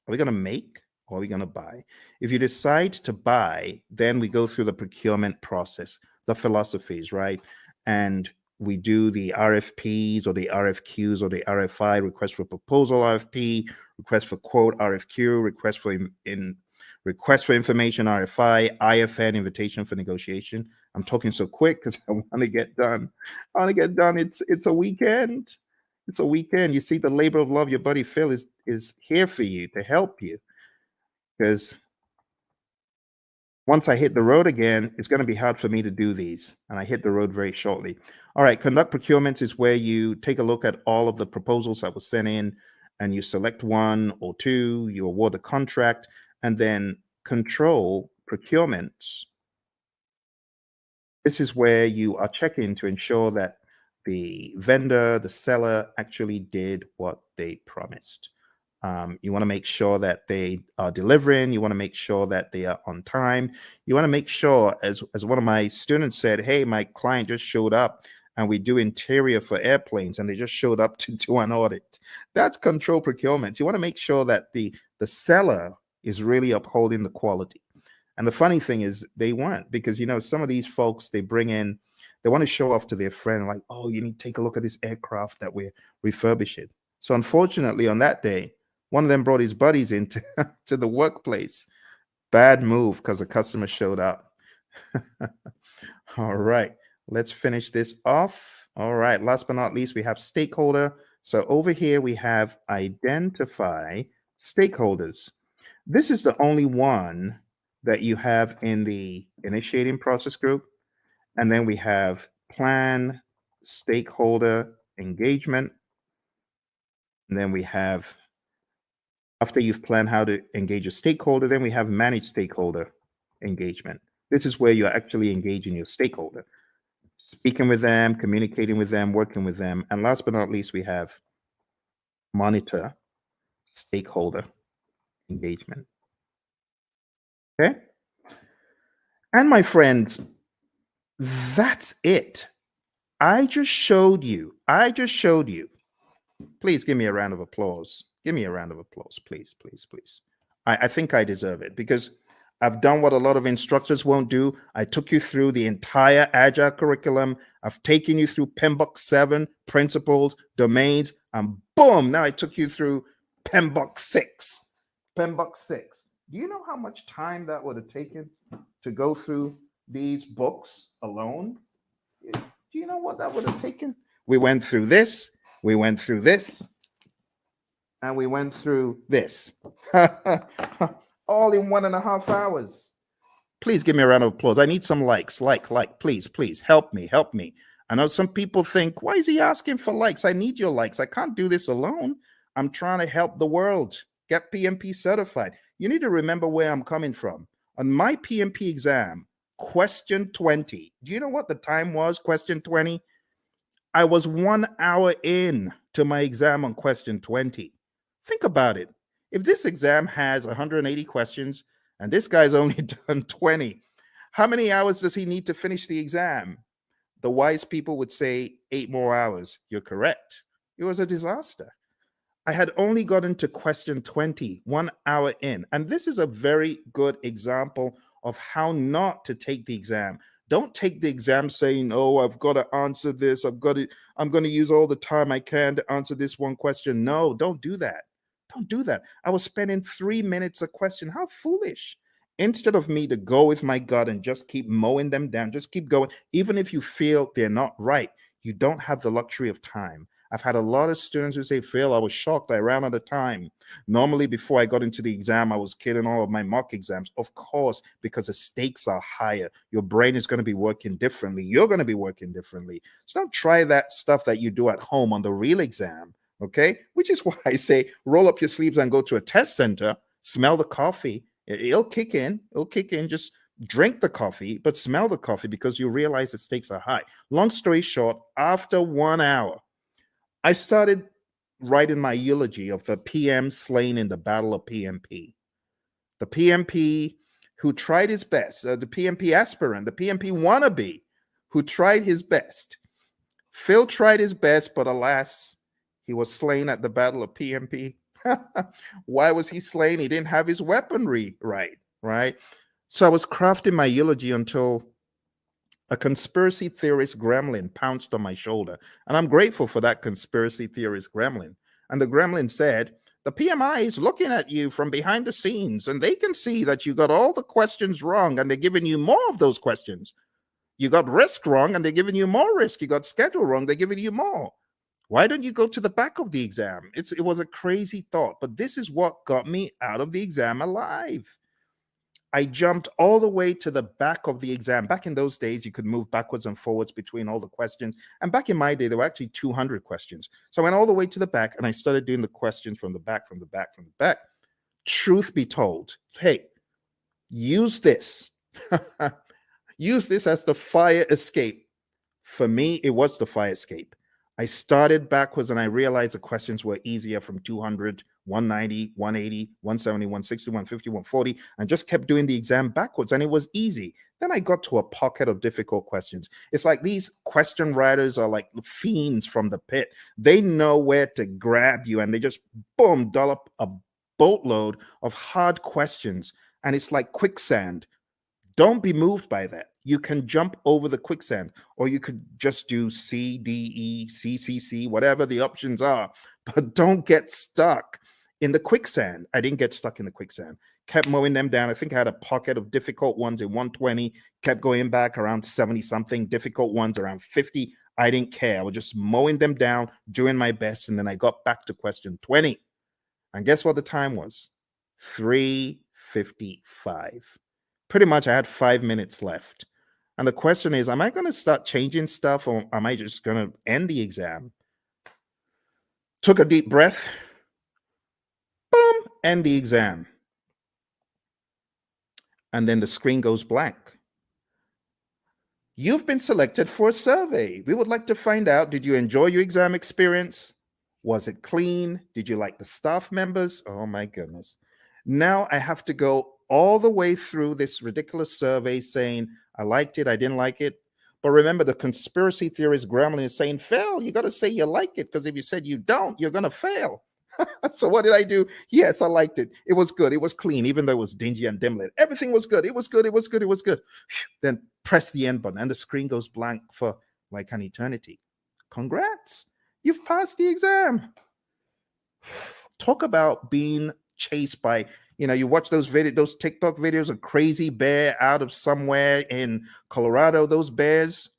Are we going to make or are we going to buy? If you decide to buy, then we go through the procurement process, the philosophies, right? And we do the RFPs or the RFQs or the RFI, request for proposal RFP, request for quote RFQ, request for information RFI, IFN, invitation for negotiation. I'm talking so quick because I want to get done. I want to get done. It's a weekend. It's a weekend. You see, the labor of love, your buddy Phil is here for you to help you. Because once I hit the road again, it's going to be hard for me to do these. And I hit the road very shortly. All right, conduct procurement is where you take a look at all of the proposals that were sent in and you select one or two, you award a contract, and then control procurements. This is where you are checking to ensure that the vendor, the seller actually did what they promised. You want to make sure that they are delivering. You want to make sure that they are on time. You want to make sure, as one of my students said, hey, my client just showed up and we do interior for airplanes and they just showed up to do an audit. That's control procurement. You want to make sure that the seller is really upholding the quality. And the funny thing is they weren't, because, some of these folks, they bring in, they want to show off to their friend, like, oh, you need to take a look at this aircraft that we're refurbishing. So unfortunately, on that day, one of them brought his buddies into to the workplace. Bad move because the customer showed up. All right, let's finish this off. All right, last but not least, we have stakeholder. So over here, we have identify stakeholders. This is the only one that you have in the initiating process group. And then we have plan stakeholder engagement. And then we have, after you've planned how to engage a stakeholder, then we have manage stakeholder engagement. This is where you're actually engaging your stakeholder, speaking with them, communicating with them, working with them. And last but not least, we have monitor stakeholder engagement. Okay. And my friends, that's it. I just showed you. Please give me a round of applause. Give me a round of applause, please, please, please. I think I deserve it because I've done what a lot of instructors won't do. I took you through the entire Agile curriculum. I've taken you through PMBOK 7, principles, domains, and boom, now I took you through PMBOK 6. PMBOK 6. Do you know how much time that would have taken to go through these books alone? Do you know what that would have taken? We went through this, we went through this, and we went through this. All in 1.5 hours. Please give me a round of applause. I need some likes. Like, please, please help me, help me. I know some people think, why is he asking for likes? I need your likes. I can't do this alone. I'm trying to help the world get PMP certified. You need to remember where I'm coming from. On my PMP exam, question 20, do you know what the time was? Question 20? I was 1 hour in to my exam on question 20. Think about it. If this exam has 180 questions and this guy's only done 20, how many hours does he need to finish the exam? The wise people would say 8 more hours. You're correct. It was a disaster. I had only gotten to question 20, 1 hour in. And this is a very good example of how not to take the exam. Don't take the exam saying, oh, I've got to answer this. I'm going to use all the time I can to answer this one question. No, don't do that. Don't do that. I was spending 3 minutes a question. How foolish. Instead of me to go with my gut and just keep mowing them down, just keep going. Even if you feel they're not right, you don't have the luxury of time. I've had a lot of students who say, Phil, I was shocked. I ran out of time. Normally, before I got into the exam, I was killing all of my mock exams. Of course, because the stakes are higher. Your brain is going to be working differently. You're going to be working differently. So don't try that stuff that you do at home on the real exam, okay? Which is why I say roll up your sleeves and go to a test center, smell the coffee. It'll kick in. It'll kick in. Just drink the coffee, but smell the coffee because you realize the stakes are high. Long story short, after 1 hour, I started writing my eulogy of the PM slain in the Battle of PMP. The PMP who tried his best, the PMP aspirant, the PMP wannabe who tried his best. Phil tried his best, but alas, he was slain at the Battle of PMP. Why was he slain? He didn't have his weaponry right? So I was crafting my eulogy until a conspiracy theorist gremlin pounced on my shoulder. And I'm grateful for that conspiracy theorist gremlin. And the gremlin said, the PMI is looking at you from behind the scenes, and they can see that you got all the questions wrong, and they're giving you more of those questions. You got risk wrong, and they're giving you more risk. You got schedule wrong, they're giving you more. Why don't you go to the back of the exam? It was a crazy thought, but this is what got me out of the exam alive. I jumped all the way to the back of the exam. Back in those days, you could move backwards and forwards between all the questions. And back in my day, there were actually 200 questions. So I went all the way to the back and I started doing the questions from the back, from the back, from the back. Truth be told, hey, use this. Use this as the fire escape. For me, it was the fire escape. I started backwards and I realized the questions were easier from 200, 190, 180, 170, 160, 150, 140, and just kept doing the exam backwards and it was easy. Then I got to a pocket of difficult questions. It's like these question writers are like fiends from the pit. They know where to grab you and they just, boom, dollop a boatload of hard questions. And it's like quicksand. Don't be moved by that. You can jump over the quicksand, or you could just do C, D, E, C, C, C, whatever the options are, but don't get stuck in the quicksand. I didn't get stuck in the quicksand. Kept mowing them down. I think I had a pocket of difficult ones in 120, kept going back around 70 something, difficult ones around 50. I didn't care. I was just mowing them down, doing my best. And then I got back to question 20. And guess what the time was? 3:55. Pretty much I had 5 minutes left. And the question is, am I going to start changing stuff or am I just going to end the exam? Took a deep breath. Boom, end the exam. And then the screen goes blank. You've been selected for a survey. We would like to find out, did you enjoy your exam experience? Was it clean? Did you like the staff members? Oh my goodness. Now I have to go all the way through this ridiculous survey saying, I liked it, I didn't like it. But remember, the conspiracy theorist gremlin is saying, Phil, you got to say you like it, because if you said you don't, you're going to fail. So what did I do? Yes, I liked it. It was good. It was clean, even though it was dingy and dim lit. Everything was good. It was good. It was good. It was good. Then press the end button and the screen goes blank for like an eternity. Congrats. You've passed the exam. Talk about being chased by, you watch those TikTok videos of crazy bear out of somewhere in Colorado, those bears.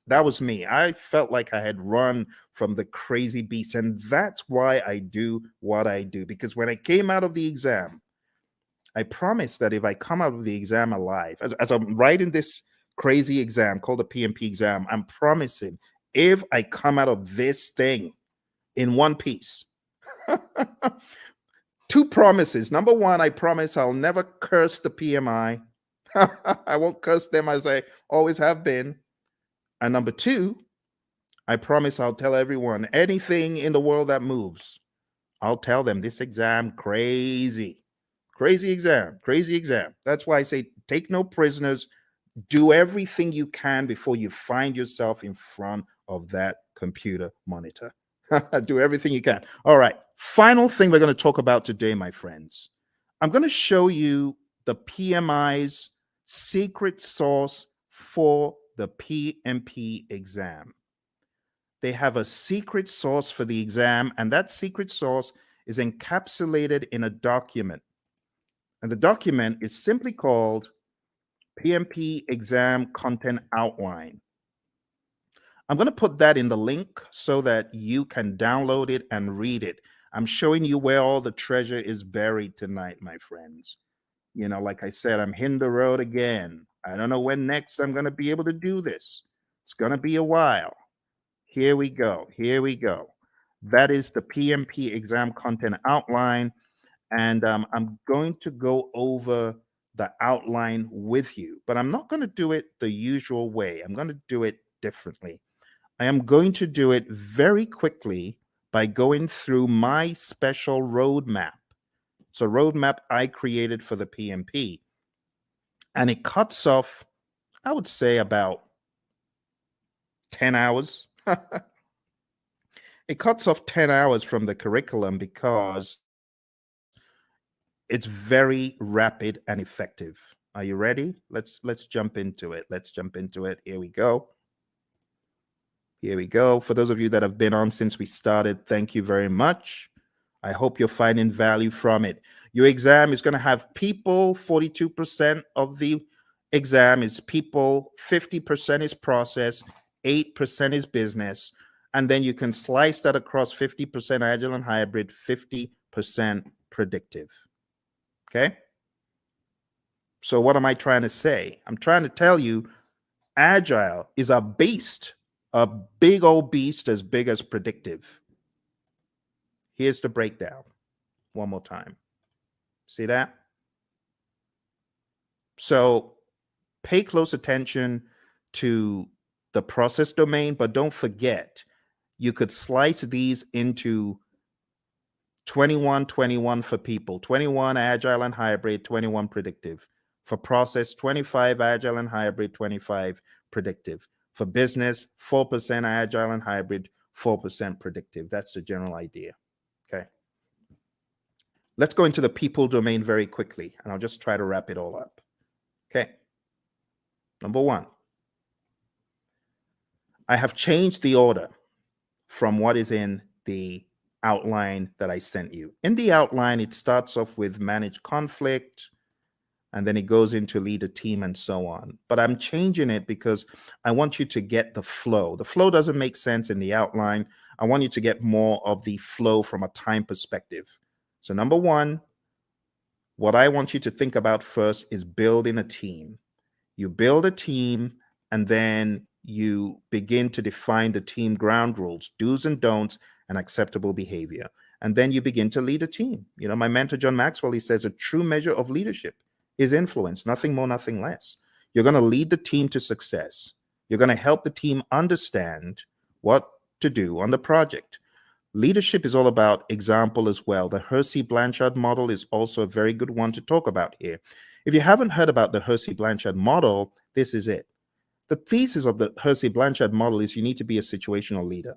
That was me. I felt like I had run from the crazy beast. And that's why I do what I do. Because when I came out of the exam, I promise that if I come out of the exam alive, as I'm writing this crazy exam called the PMP exam, I'm promising if I come out of this thing in one piece, two promises. Number one, I promise I'll never curse the PMI. I won't curse them as I always have been. And number two, I promise I'll tell everyone anything in the world that moves. I'll tell them this exam crazy. Crazy exam, crazy exam. That's why I say take no prisoners. Do everything you can before you find yourself in front of that computer monitor. Do everything you can. All right. Final thing we're going to talk about today, my friends. I'm going to show you the PMI's secret sauce for the PMP exam. They have a secret sauce for the exam, and that secret sauce is encapsulated in a document. And the document is simply called PMP Exam Content Outline. I'm going to put that in the link so that you can download it and read it. I'm showing you where all the treasure is buried tonight, my friends. You know, like I said, I'm hitting the road again. I don't know when next I'm going to be able to do this. It's going to be a while. Here we go. Here we go. That is the PMP Exam Content Outline. And I'm going to go over the outline with you, but I'm not going to do it the usual way. I'm going to do it differently. I am going to do it very quickly by going through my special roadmap. It's a roadmap I created for the PMP, and it cuts off, I would say, about 10 hours. It cuts off 10 hours from the curriculum because it's very rapid and effective. Are you ready? Let's jump into it. Let's jump into it. Here we go. Here we go. For those of you that have been on since we started, thank you very much. I hope you're finding value from it. Your exam is going to have people. 42% of the exam is people, 50% is process, 8% is business. And then you can slice that across 50% agile and hybrid, 50% predictive. Okay? So what am I trying to say? I'm trying to tell you agile is a beast, a big old beast as big as predictive. Here's the breakdown one more time. See that? So pay close attention to the process domain, but don't forget, you could slice these into 21, 21 for people, 21 agile and hybrid, 21 predictive. For process, 25 agile and hybrid, 25 predictive. For business, 4% agile and hybrid, 4% predictive. That's the general idea. Okay. Let's go into the people domain very quickly, and I'll just try to wrap it all up. Okay. Number one, I have changed the order from what is in the outline that I sent you. In the outline, it starts off with manage conflict, and then it goes into lead a team and so on. But I'm changing it because I want you to get the flow. The flow doesn't make sense in the outline. I want you to get more of the flow from a time perspective. So number one, what I want you to think about first is building a team. You build a team, and then you begin to define the team ground rules, do's and don'ts, and acceptable behavior. And then you begin to lead a team. You know, my mentor, John Maxwell, he says a true measure of leadership is influence, nothing more, nothing less. You're going to lead the team to success. You're going to help the team understand what to do on the project. Leadership is all about example as well. The Hersey-Blanchard model is also a very good one to talk about here. If you haven't heard about the Hersey-Blanchard model, this is it. The thesis of the Hersey-Blanchard model is you need to be a situational leader.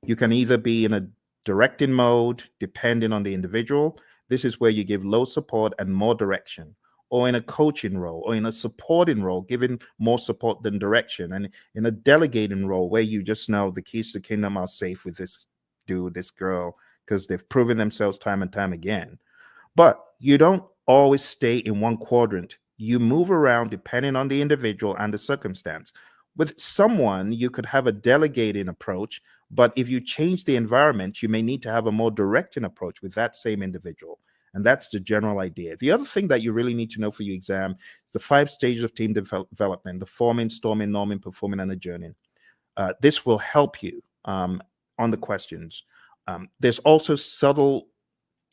You can either be in a directing mode, depending on the individual. This is where you give low support and more direction, or in a coaching role, or in a supporting role, giving more support than direction, and in a delegating role where you just know the keys to the kingdom are safe with this dude, this girl, because they've proven themselves time and time again. But you don't always stay in one quadrant. You move around depending on the individual and the circumstance. With someone, you could have a delegating approach, but if you change the environment, you may need to have a more directing approach with that same individual. And that's the general idea. The other thing that you really need to know for your exam is the 5 stages of team development: the forming, storming, norming, performing, and adjourning. This will help you on the questions. There's also subtle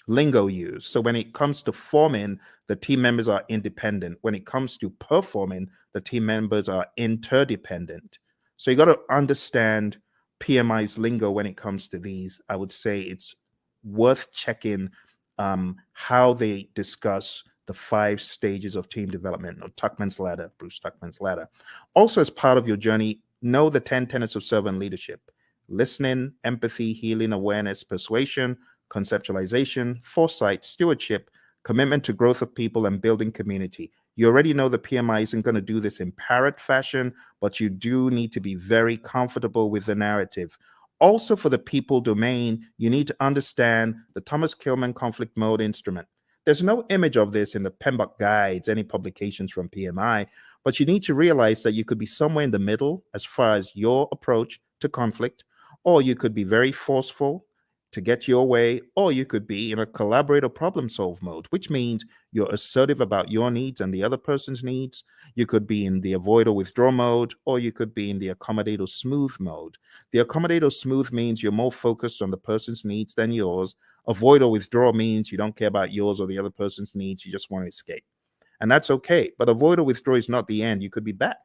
lingo used. So when it comes to forming, the team members are independent. When it comes to performing, the team members are interdependent. So you got to understand PMI's lingo when it comes to these. I would say it's worth checking how they discuss the 5 stages of team development, or Tuckman's ladder, Bruce Tuckman's ladder. Also, as part of your journey, know the 10 tenets of servant leadership: listening, empathy, healing, awareness, persuasion, conceptualization, foresight, stewardship, commitment to growth of people, and building community. You already know the PMI isn't going to do this in parrot fashion, but you do need to be very comfortable with the narrative. Also, for the people domain, you need to understand the Thomas Kilmann conflict mode instrument. There's no image of this in the PMBOK guides, any publications from PMI, but you need to realize that you could be somewhere in the middle as far as your approach to conflict, or you could be very forceful to get your way, or you could be in a collaborate or problem solve mode, which means you're assertive about your needs and the other person's needs. You could be in the avoid or withdraw mode, or you could be in the accommodate or smooth mode. The accommodate or smooth means you're more focused on the person's needs than yours. Avoid or withdraw means you don't care about yours or the other person's needs. You just want to escape. And that's okay. But avoid or withdraw is not the end. You could be back.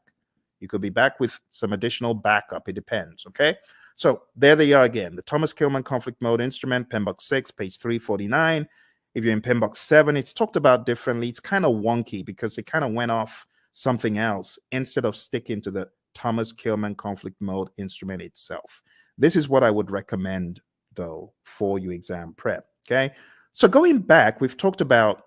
You could be back with some additional backup. It depends. Okay. So there they are again. The Thomas Kilmann conflict mode instrument, PMBOK 6, page 349. If you're in PMBOK 7, it's talked about differently. It's kind of wonky because it kind of went off something else instead of sticking to the Thomas Kilmann conflict mode instrument itself. This is what I would recommend, though, for your exam prep. Okay. So going back, we've talked about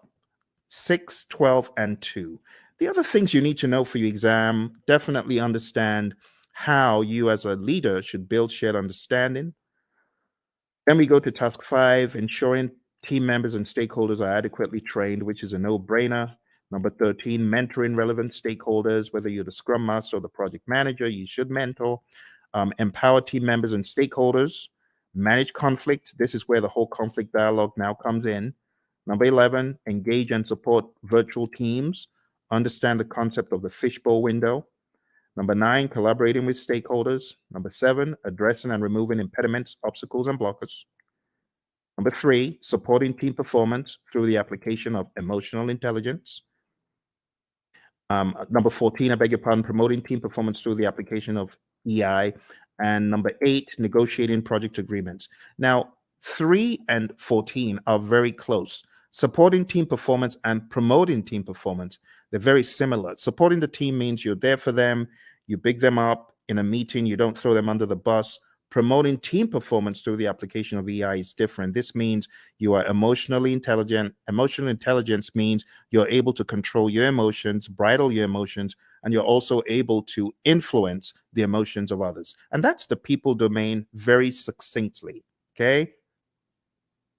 6, 12, and 2. The other things you need to know for your exam: definitely understand how you as a leader should build shared understanding. Then we go to task 5, ensuring team members and stakeholders are adequately trained, which is a no-brainer. Number 13, mentoring relevant stakeholders. Whether you're the scrum master or the project manager, you should mentor. Empower team members and stakeholders. Manage conflict. This is where the whole conflict dialogue now comes in. Number 11, engage and support virtual teams. Understand the concept of the fishbowl window. Number 9, collaborating with stakeholders. Number 7, addressing and removing impediments, obstacles, and blockers. Number 3, supporting team performance through the application of emotional intelligence. Number 14, I beg your pardon, promoting team performance through the application of EI. And number 8, negotiating project agreements. Now, 3 and 14 are very close. Supporting team performance and promoting team performance, they're very similar. Supporting the team means you're there for them, you big them up in a meeting, you don't throw them under the bus. Promoting team performance through the application of EI is different. This means you are emotionally intelligent. Emotional intelligence means you're able to control your emotions, bridle your emotions, and you're also able to influence the emotions of others. And that's the people domain very succinctly, okay?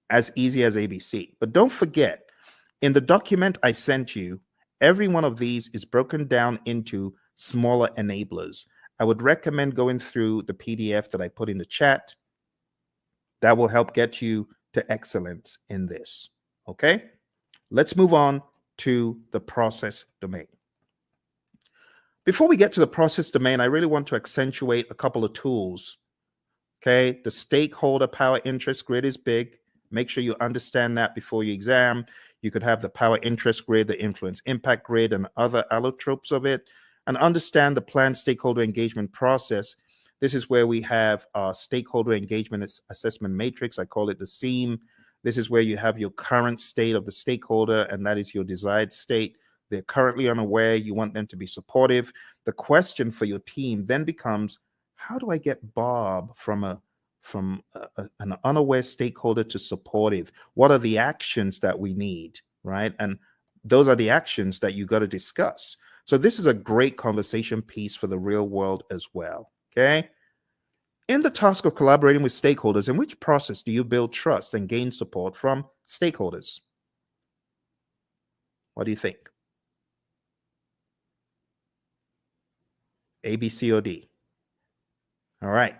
As easy as ABC. But don't forget, in the document I sent you, every one of these is broken down into smaller enablers. I would recommend going through the PDF that I put in the chat. That will help get you to excellence in this. Okay? Let's move on to the process domain. Before we get to the process domain, I really want to accentuate a couple of tools. Okay? The stakeholder power interest grid is big. Make sure you understand that before your exam. You could have the power interest grid, the influence impact grid, and other allotropes of it. And understand the planned stakeholder engagement process. This is where we have our stakeholder engagement assessment matrix. I call it the SEAM. This is where you have your current state of the stakeholder, and that is your desired state. They're currently unaware. You want them to be supportive. The question for your team then becomes, how do I get Bob from an unaware stakeholder to supportive? What are the actions that we need, right? And those are the actions that you got to discuss. So this is a great conversation piece for the real world as well, okay? In the task of collaborating with stakeholders, in which process do you build trust and gain support from stakeholders? What do you think? A, B, C, or D? All right.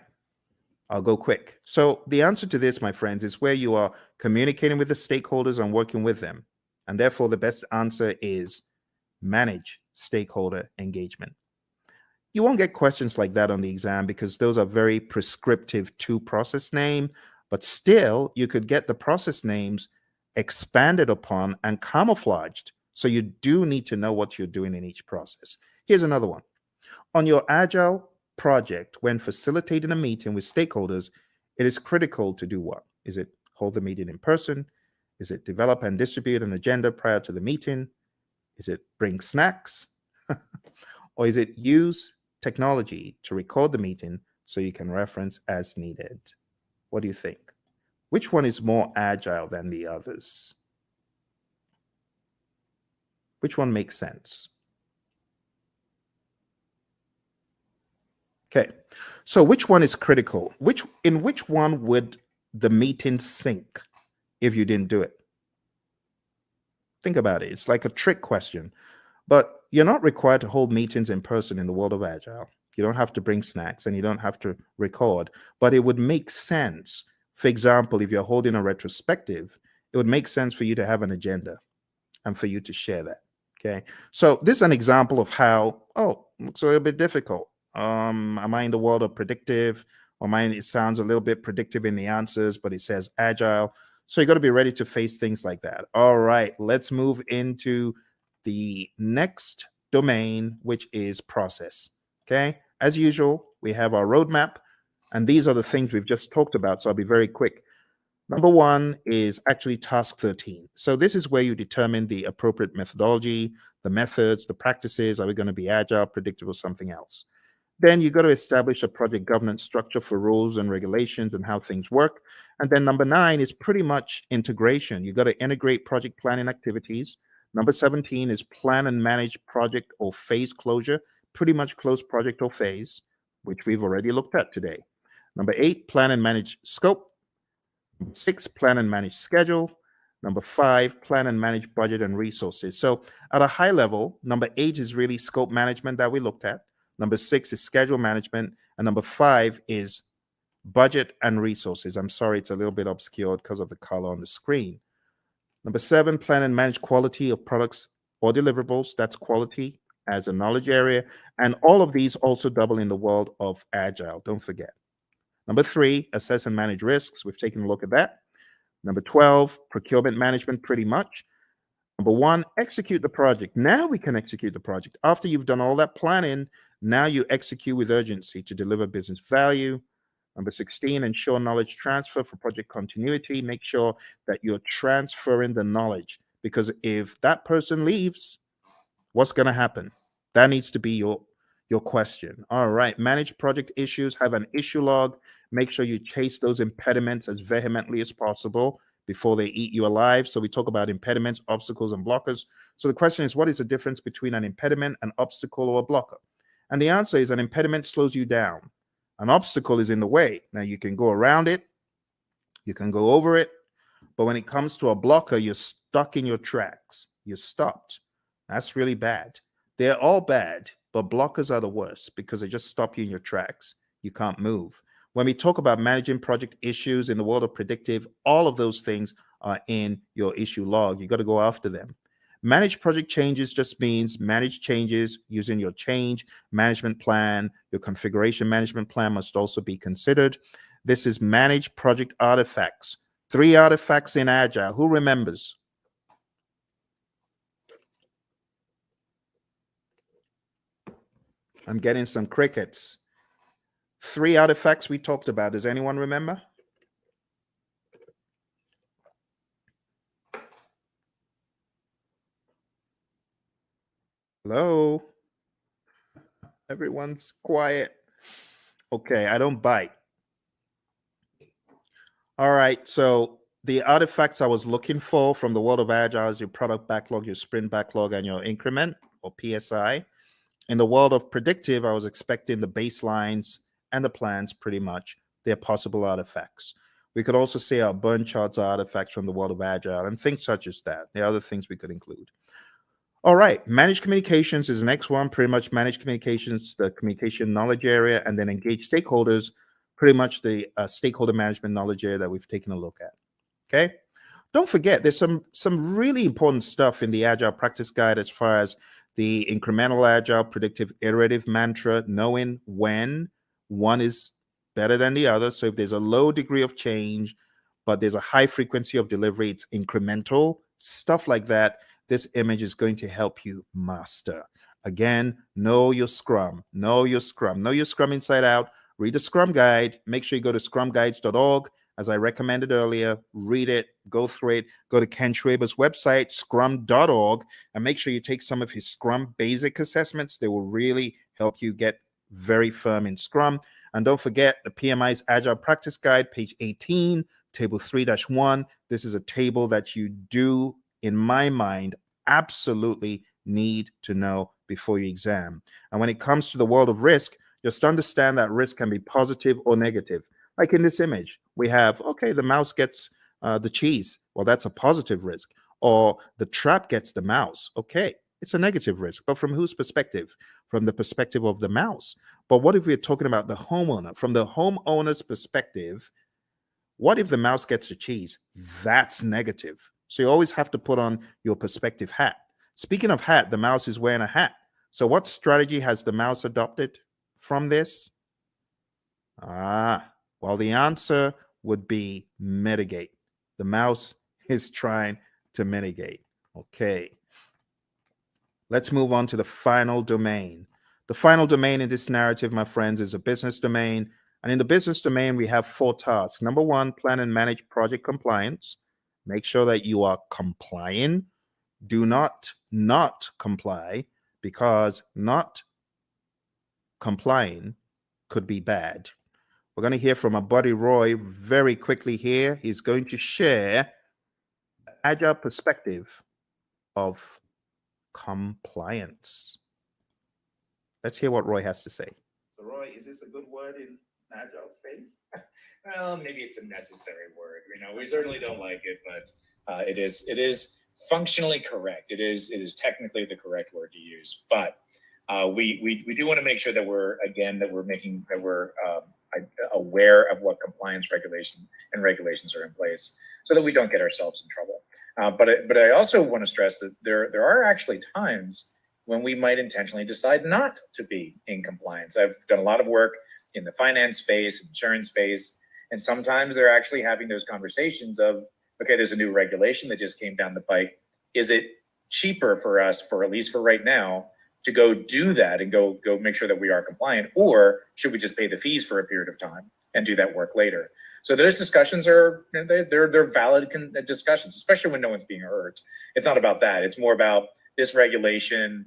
I'll go quick. So the answer to this, my friends, is where you are communicating with the stakeholders and working with them. And therefore, the best answer is manage stakeholder engagement. You won't get questions like that on the exam because those are very prescriptive to process name, but still you could get the process names expanded upon and camouflaged. So you do need to know what you're doing in each process. Here's another one. On your Agile project, when facilitating a meeting with stakeholders, it is critical to do what? Is it hold the meeting in person? Is it develop and distribute an agenda prior to the meeting? Is it bring snacks? Or is it use technology to record the meeting so you can reference as needed? What do you think? Which one is more agile than the others? Which one makes sense? Okay, so which one is critical? In which one would the meeting sink if you didn't do it? Think about it. It's like a trick question. But you're not required to hold meetings in person in the world of Agile. You don't have to bring snacks and you don't have to record, but it would make sense. For example, if you're holding a retrospective, it would make sense for you to have an agenda and for you to share that. Okay. So this is an example of how, looks a little bit difficult. Am I in the world of predictive? Or mine, it sounds a little bit predictive in the answers, but it says Agile. So you got to be ready to face things like that. All right, let's move into the next domain, which is process. Okay, as usual, we have our roadmap, and these are the things we've just talked about. So I'll be very quick. Number one is actually task 13. So this is where you determine the appropriate methodology, the methods, the practices. Are we going to be agile, predictive, or something else? Then you got to establish a project governance structure for rules and regulations and how things work. And then number 9 is pretty much integration. You got to integrate project planning activities. Number 17 is plan and manage project or phase closure, pretty much close project or phase, which we've already looked at today. Number 8, plan and manage scope. Number 6, plan and manage schedule. Number 5, plan and manage budget and resources. So at a high level, number 8 is really scope management that we looked at. Number 6 is schedule management. And number 5 is budget and resources. I'm sorry, it's a little bit obscured because of the color on the screen. Number 7, plan and manage quality of products or deliverables. That's quality as a knowledge area. And all of these also double in the world of Agile. Don't forget. Number 3, assess and manage risks. We've taken a look at that. Number 12, procurement management, pretty much. Number 1, execute the project. Now we can execute the project. After you've done all that planning, now you execute with urgency to deliver business value. Number 16, ensure knowledge transfer for project continuity. Make sure that you're transferring the knowledge, because if that person leaves, what's going to happen? That needs to be your question. All right, manage project issues, have an issue log. Make sure you chase those impediments as vehemently as possible before they eat you alive. So we talk about impediments, obstacles, and blockers. So the question is, what is the difference between an impediment, an obstacle, or a blocker? And the answer is an impediment slows you down. An obstacle is in the way. Now you can go around it, you can go over it, but when it comes to a blocker, you're stuck in your tracks. You're stopped. That's really bad. They're all bad, but blockers are the worst because they just stop you in your tracks. You can't move. When we talk about managing project issues in the world of predictive, all of those things are in your issue log. You got to go after them. Manage project changes just means manage changes using your change management plan. Your configuration management plan must also be considered. This is manage project artifacts. 3 artifacts in Agile. Who remembers? I'm getting some crickets. 3 artifacts we talked about. Does anyone remember? Hello? Everyone's quiet. Okay, I don't bite. All right, so the artifacts I was looking for from the world of Agile is your product backlog, your sprint backlog, and your increment or PSI. In the world of predictive, I was expecting the baselines and the plans pretty much. They're possible artifacts. We could also say our burn charts are artifacts from the world of Agile and things such as that. There are other things we could include. All right, managed communications is the next one. Pretty much managed communications, the communication knowledge area, and then engage stakeholders, pretty much the stakeholder management knowledge area that we've taken a look at. Okay, Don't forget, there's some really important stuff in the Agile Practice Guide as far as the incremental agile predictive iterative mantra, knowing when one is better than the other. So if there's a low degree of change, but there's a high frequency of delivery, it's incremental, stuff like that. This image is going to help you master. Again, know your Scrum, know your Scrum, know your Scrum inside out. Read the Scrum Guide. Make sure you go to scrumguides.org. As I recommended earlier, read it, go through it, go to Ken Schwaber's website, scrum.org, and make sure you take some of his Scrum basic assessments. They will really help you get very firm in Scrum. And don't forget the PMI's Agile Practice Guide, page 18, table 3-1. This is a table that you do, in my mind, absolutely need to know before your exam. And when it comes to the world of risk, just understand that risk can be positive or negative. Like in this image, we have, okay, the mouse gets the cheese. Well, that's a positive risk. Or the trap gets the mouse. Okay, it's a negative risk. But from whose perspective? From the perspective of the mouse. But what if we're talking about the homeowner? From the homeowner's perspective, what if the mouse gets the cheese? That's negative. So you always have to put on your perspective hat. Speaking of hat, the mouse is wearing a hat. So what strategy has the mouse adopted from this? Well, the answer would be mitigate. The mouse is trying to mitigate. Okay. Let's move on to the final domain. The final domain in this narrative, my friends, is a business domain. And in the business domain, we have 4 tasks. Number 1, plan and manage project compliance. Make sure that you are complying. Do not comply, because not complying could be bad. We're going to hear from our buddy Roy very quickly here. He's going to share an agile perspective of compliance. Let's hear what Roy has to say. So Roy, is this a good word in agile space? Well, maybe it's a necessary word. We certainly don't like it, but it is functionally correct. It is technically the correct word to use. But we do want to make sure that we're aware of what compliance regulations are in place, so that we don't get ourselves in trouble. But I also want to stress that there are actually times when we might intentionally decide not to be in compliance. I've done a lot of work in the finance space, insurance space, and sometimes they're actually having those conversations of, okay, there's a new regulation that just came down the pike. Is it cheaper for us, for at least for right now, to go do that and go make sure that we are compliant, or should we just pay the fees for a period of time and do that work later? So those discussions are they're valid discussions, especially when no one's being hurt. It's not about that. It's more about this regulation.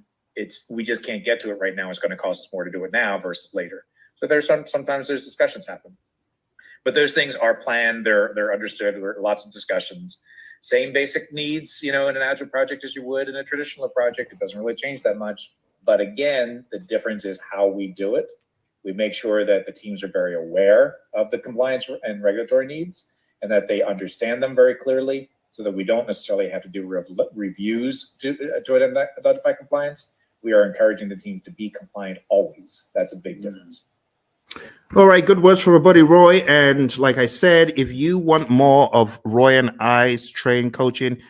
We just can't get to it right now. It's going to cost us more to do it now versus later. So there's sometimes there's discussions happen, but those things are planned. They're understood. There are lots of discussions. Same basic needs, in an agile project as you would in a traditional project. It doesn't really change that much. But again, the difference is how we do it. We make sure that the teams are very aware of the compliance and regulatory needs, and that they understand them very clearly, so that we don't necessarily have to do reviews to identify compliance. We are encouraging the teams to be compliant always. That's a big difference. All right, good words from our buddy Roy. And like I said, if you want more of Roy and I's training coaching,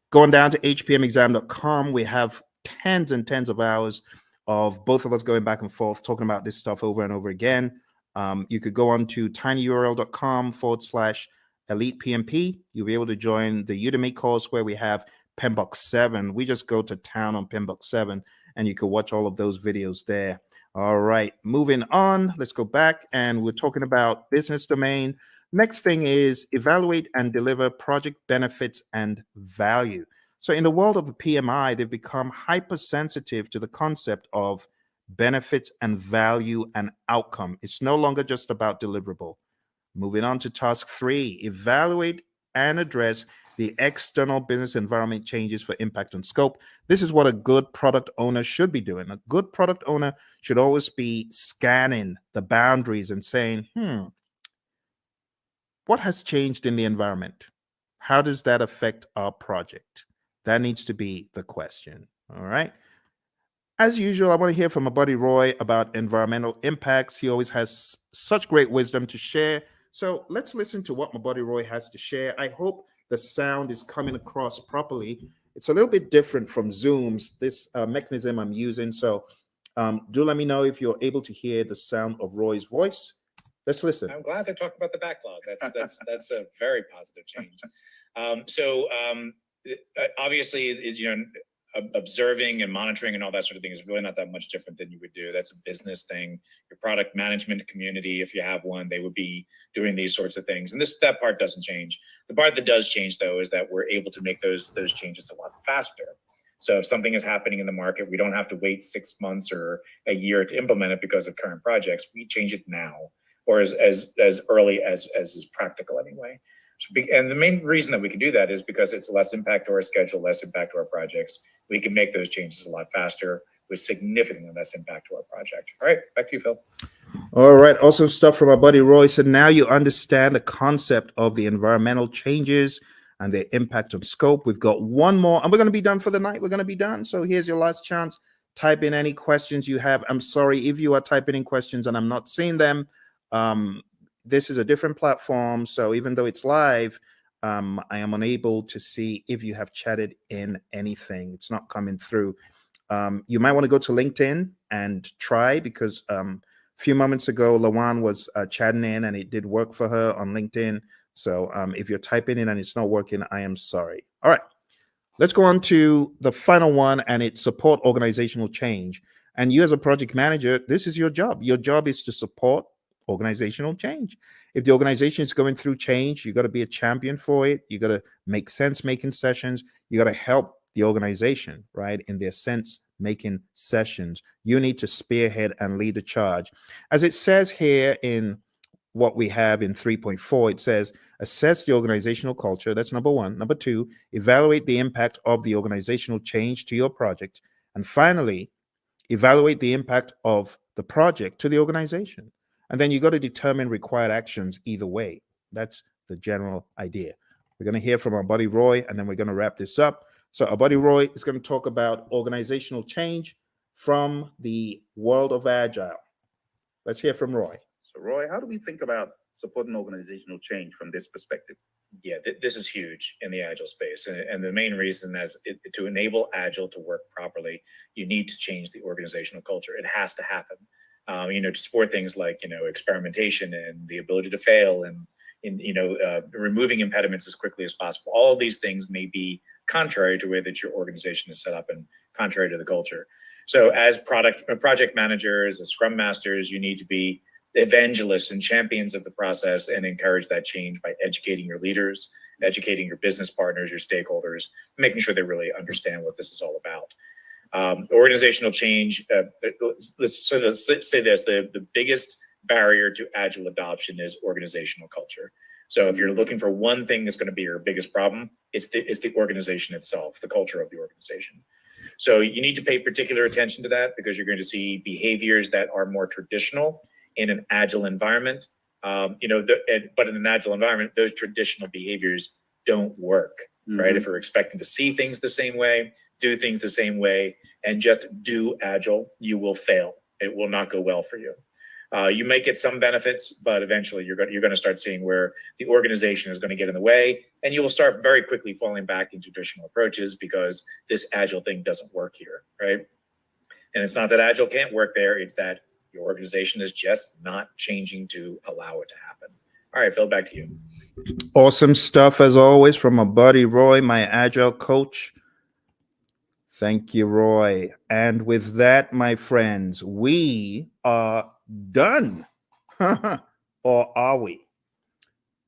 going down to hpmexam.com, we have tens and tens of hours of both of us going back and forth talking about this stuff over and over again. You could go on to tinyurl.com/elite PMP. You'll be able to join the Udemy course where we have PMBOK 7. We just go to town on PMBOK 7, and you can watch all of those videos there. All right, moving on. Let's go back, and we're talking about business domain. Next thing is evaluate and deliver project benefits and value. So in the world of the PMI, they've become hypersensitive to the concept of benefits and value and outcome. It's no longer just about deliverable. Moving on to task 3, evaluate and address the external business environment changes for impact on scope. This is what a good product owner should be doing. A good product owner should always be scanning the boundaries and saying, what has changed in the environment? How does that affect our project? That needs to be the question. All right. As usual, I want to hear from my buddy Roy about environmental impacts. He always has such great wisdom to share. So let's listen to what my buddy Roy has to share. I hope the sound is coming across properly. It's a little bit different from Zoom's, this mechanism I'm using. So do let me know if you're able to hear the sound of Roy's voice. Let's listen. I'm glad to talk about the backlog. That's a very positive change. Obviously, observing and monitoring and all that sort of thing is really not that much different than you would do. That's a business thing. Your product management community, if you have one, they would be doing these sorts of things. And that part doesn't change. The part that does change, though, is that we're able to make those changes a lot faster. So if something is happening in the market, we don't have to wait 6 months or a year to implement it because of current projects. We change it now, or as early as is practical anyway. And the main reason that we can do that is because it's less impact to our schedule, less impact to our projects. We can make those changes a lot faster with significantly less impact to our project. All right, back to you, Phil. All right, awesome stuff from our buddy Roy. So now you understand the concept of the environmental changes and their impact on scope. We've got one more, and we're going to be done for the night. We're going to be done. So here's your last chance. Type in any questions you have. I'm sorry if you are typing in questions and I'm not seeing them. This is a different platform, so even though it's live, I am unable to see if you have chatted in anything. It's not coming through. You might want to go to LinkedIn and try, because a few moments ago, Lawan was chatting in and it did work for her on LinkedIn. So if you're typing in and it's not working, I am sorry. All right, let's go on to the final one, and it's support organizational change. And you as a project manager, this is your job. Your job is to support organizational change. If the organization is going through change, you got to be a champion for it. You got to make sense making sessions. You got to help the organization, right, in their sense making sessions. You need to spearhead and lead the charge. As it says here in what we have in 3.4, it says assess the organizational culture. That's number one. Number two, evaluate the impact of the organizational change to your project. And finally, evaluate the impact of the project to the organization. And then you got to determine required actions either way. That's the general idea. We're going to hear from our buddy Roy, and then we're going to wrap this up. So our buddy Roy is going to talk about organizational change from the world of Agile. Let's hear from Roy. So Roy, how do we think about supporting organizational change from this perspective? Yeah, this is huge in the Agile space. And the main reason is to enable Agile to work properly, you need to change the organizational culture. It has to happen. To support things like, experimentation and the ability to fail and, removing impediments as quickly as possible. All of these things may be contrary to the way that your organization is set up and contrary to the culture. So as project managers, as scrum masters, you need to be evangelists and champions of the process and encourage that change by educating your leaders, educating your business partners, your stakeholders, making sure they really understand what this is all about. Organizational change, let's say this, the biggest barrier to Agile adoption is organizational culture. So if you're looking for one thing that's going to be your biggest problem, it's the organization itself, the culture of the organization. So you need to pay particular attention to that, because you're going to see behaviors that are more traditional in an Agile environment. But in an Agile environment, those traditional behaviors don't work, right? If we're expecting to see things the same way, do things the same way, and just do Agile, you will fail. It will not go well for you. You may get some benefits, but eventually you're going to start seeing where the organization is going to get in the way, and you will start very quickly falling back into traditional approaches because this Agile thing doesn't work here, right? And it's not that Agile can't work there, it's that your organization is just not changing to allow it to happen. All right, Phil, back to you. Awesome stuff as always from my buddy Roy, my Agile coach. Thank you, Roy. And with that, my friends, we are done. Or are we?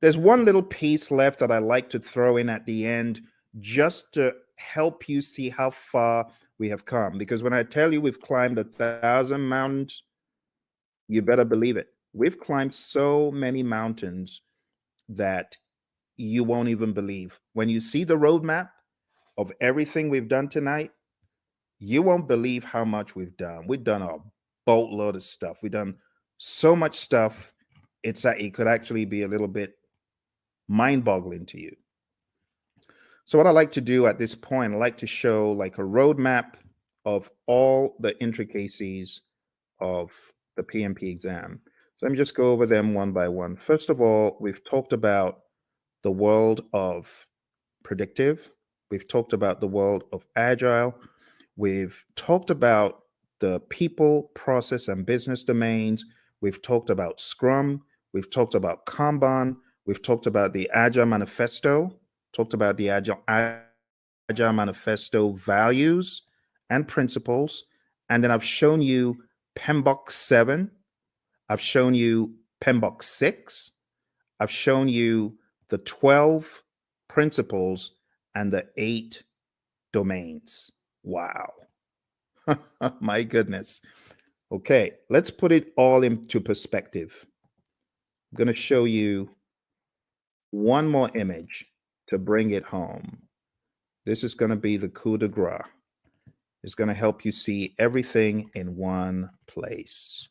There's one little piece left that I like to throw in at the end, just to help you see how far we have come. Because when I tell you we've climbed 1,000 mountains, you better believe it. We've climbed so many mountains that you won't even believe. When you see the roadmap of everything we've done tonight, you won't believe how much we've done. We've done a boatload of stuff. We've done so much stuff. It could actually be a little bit mind-boggling to you. So what I like to do at this point, I like to show like a roadmap of all the intricacies of the PMP exam. So let me just go over them one by one. First of all, we've talked about the world of predictive. We've talked about the world of agile. We've talked about the people, process, and business domains. We've talked about Scrum. We've talked about Kanban. We've talked about the Agile Manifesto, talked about the Agile Manifesto values and principles. And then I've shown you PMBOK 7. I've shown you PMBOK 6. I've shown you the 12 principles and the 8 domains. Wow. My goodness. Okay, let's put it all into perspective. I'm going to show you one more image to bring it home. This is going to be the coup de grace. It's going to help you see everything in one place.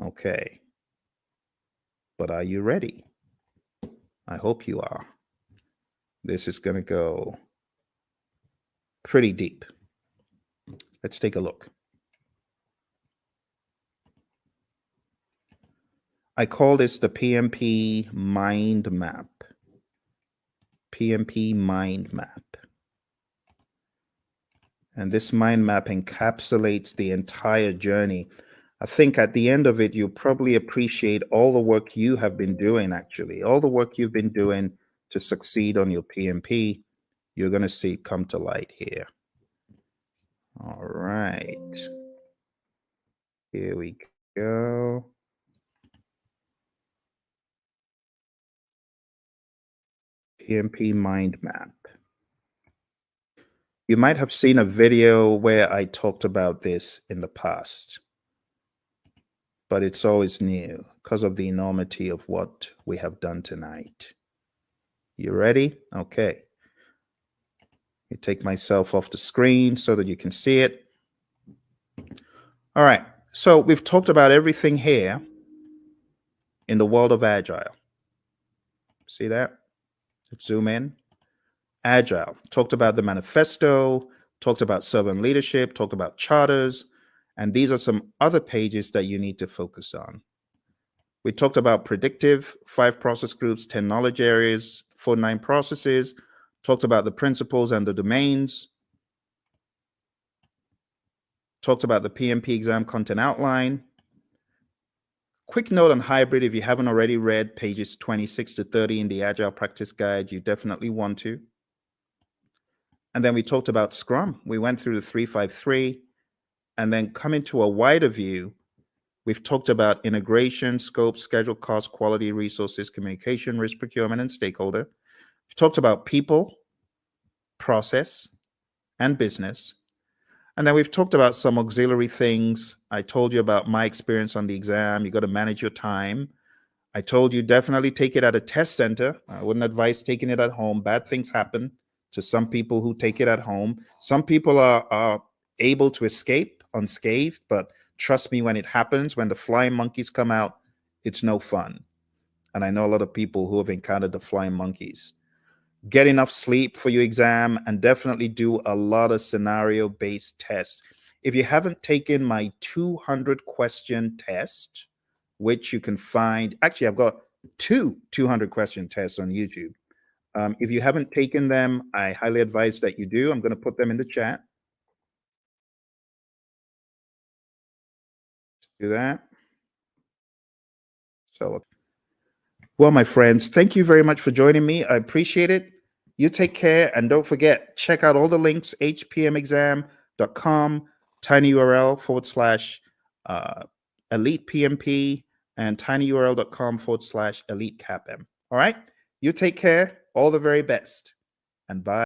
Okay. But are you ready? I hope you are. This is going to go pretty deep. Let's take a look. I call this the PMP mind map. PMP mind map. And this mind map encapsulates the entire journey. I think at the end of it, you'll probably appreciate all the work you have been doing, actually. All the work you've been doing to succeed on your PMP, you're going to see it come to light here. All right. Here we go. PMP mind map. You might have seen a video where I talked about this in the past, but it's always new because of the enormity of what we have done tonight. You ready? Okay. I take myself off the screen so that you can see it. All right. So we've talked about everything here in the world of Agile. See that? Let's zoom in. Agile. Talked about the manifesto, talked about servant leadership, talked about charters, and these are some other pages that you need to focus on. We talked about predictive, 5 process groups, 10 knowledge areas, 49 processes, talked about the principles and the domains, talked about the PMP exam content outline. Quick note on hybrid, if you haven't already read pages 26 to 30 in the Agile Practice Guide, you definitely want to. And then we talked about Scrum. We went through the 3-5-3, and then coming to a wider view, we've talked about integration, scope, schedule, cost, quality, resources, communication, risk, procurement, and stakeholder. We've talked about people, process, and business. And then we've talked about some auxiliary things. I told you about my experience on the exam. You got to manage your time. I told you definitely take it at a test center. I wouldn't advise taking it at home. Bad things happen to some people who take it at home. Some people are able to escape unscathed, but trust me, when it happens, when the flying monkeys come out, it's no fun. And I know a lot of people who have encountered the flying monkeys. Get enough sleep for your exam and definitely do a lot of scenario-based tests. If you haven't taken my 200-question test, which you can find, actually, I've got 2 200-question tests on YouTube. If you haven't taken them, I highly advise that you do. I'm going to put them in the chat. Do that. So, well, my friends, thank you very much for joining me. I appreciate it. You take care, and don't forget, check out all the links, hpmexam.com, tinyurl/elite PMP, and tinyurl.com/elite CAPM. All right? You take care. All the very best. And bye.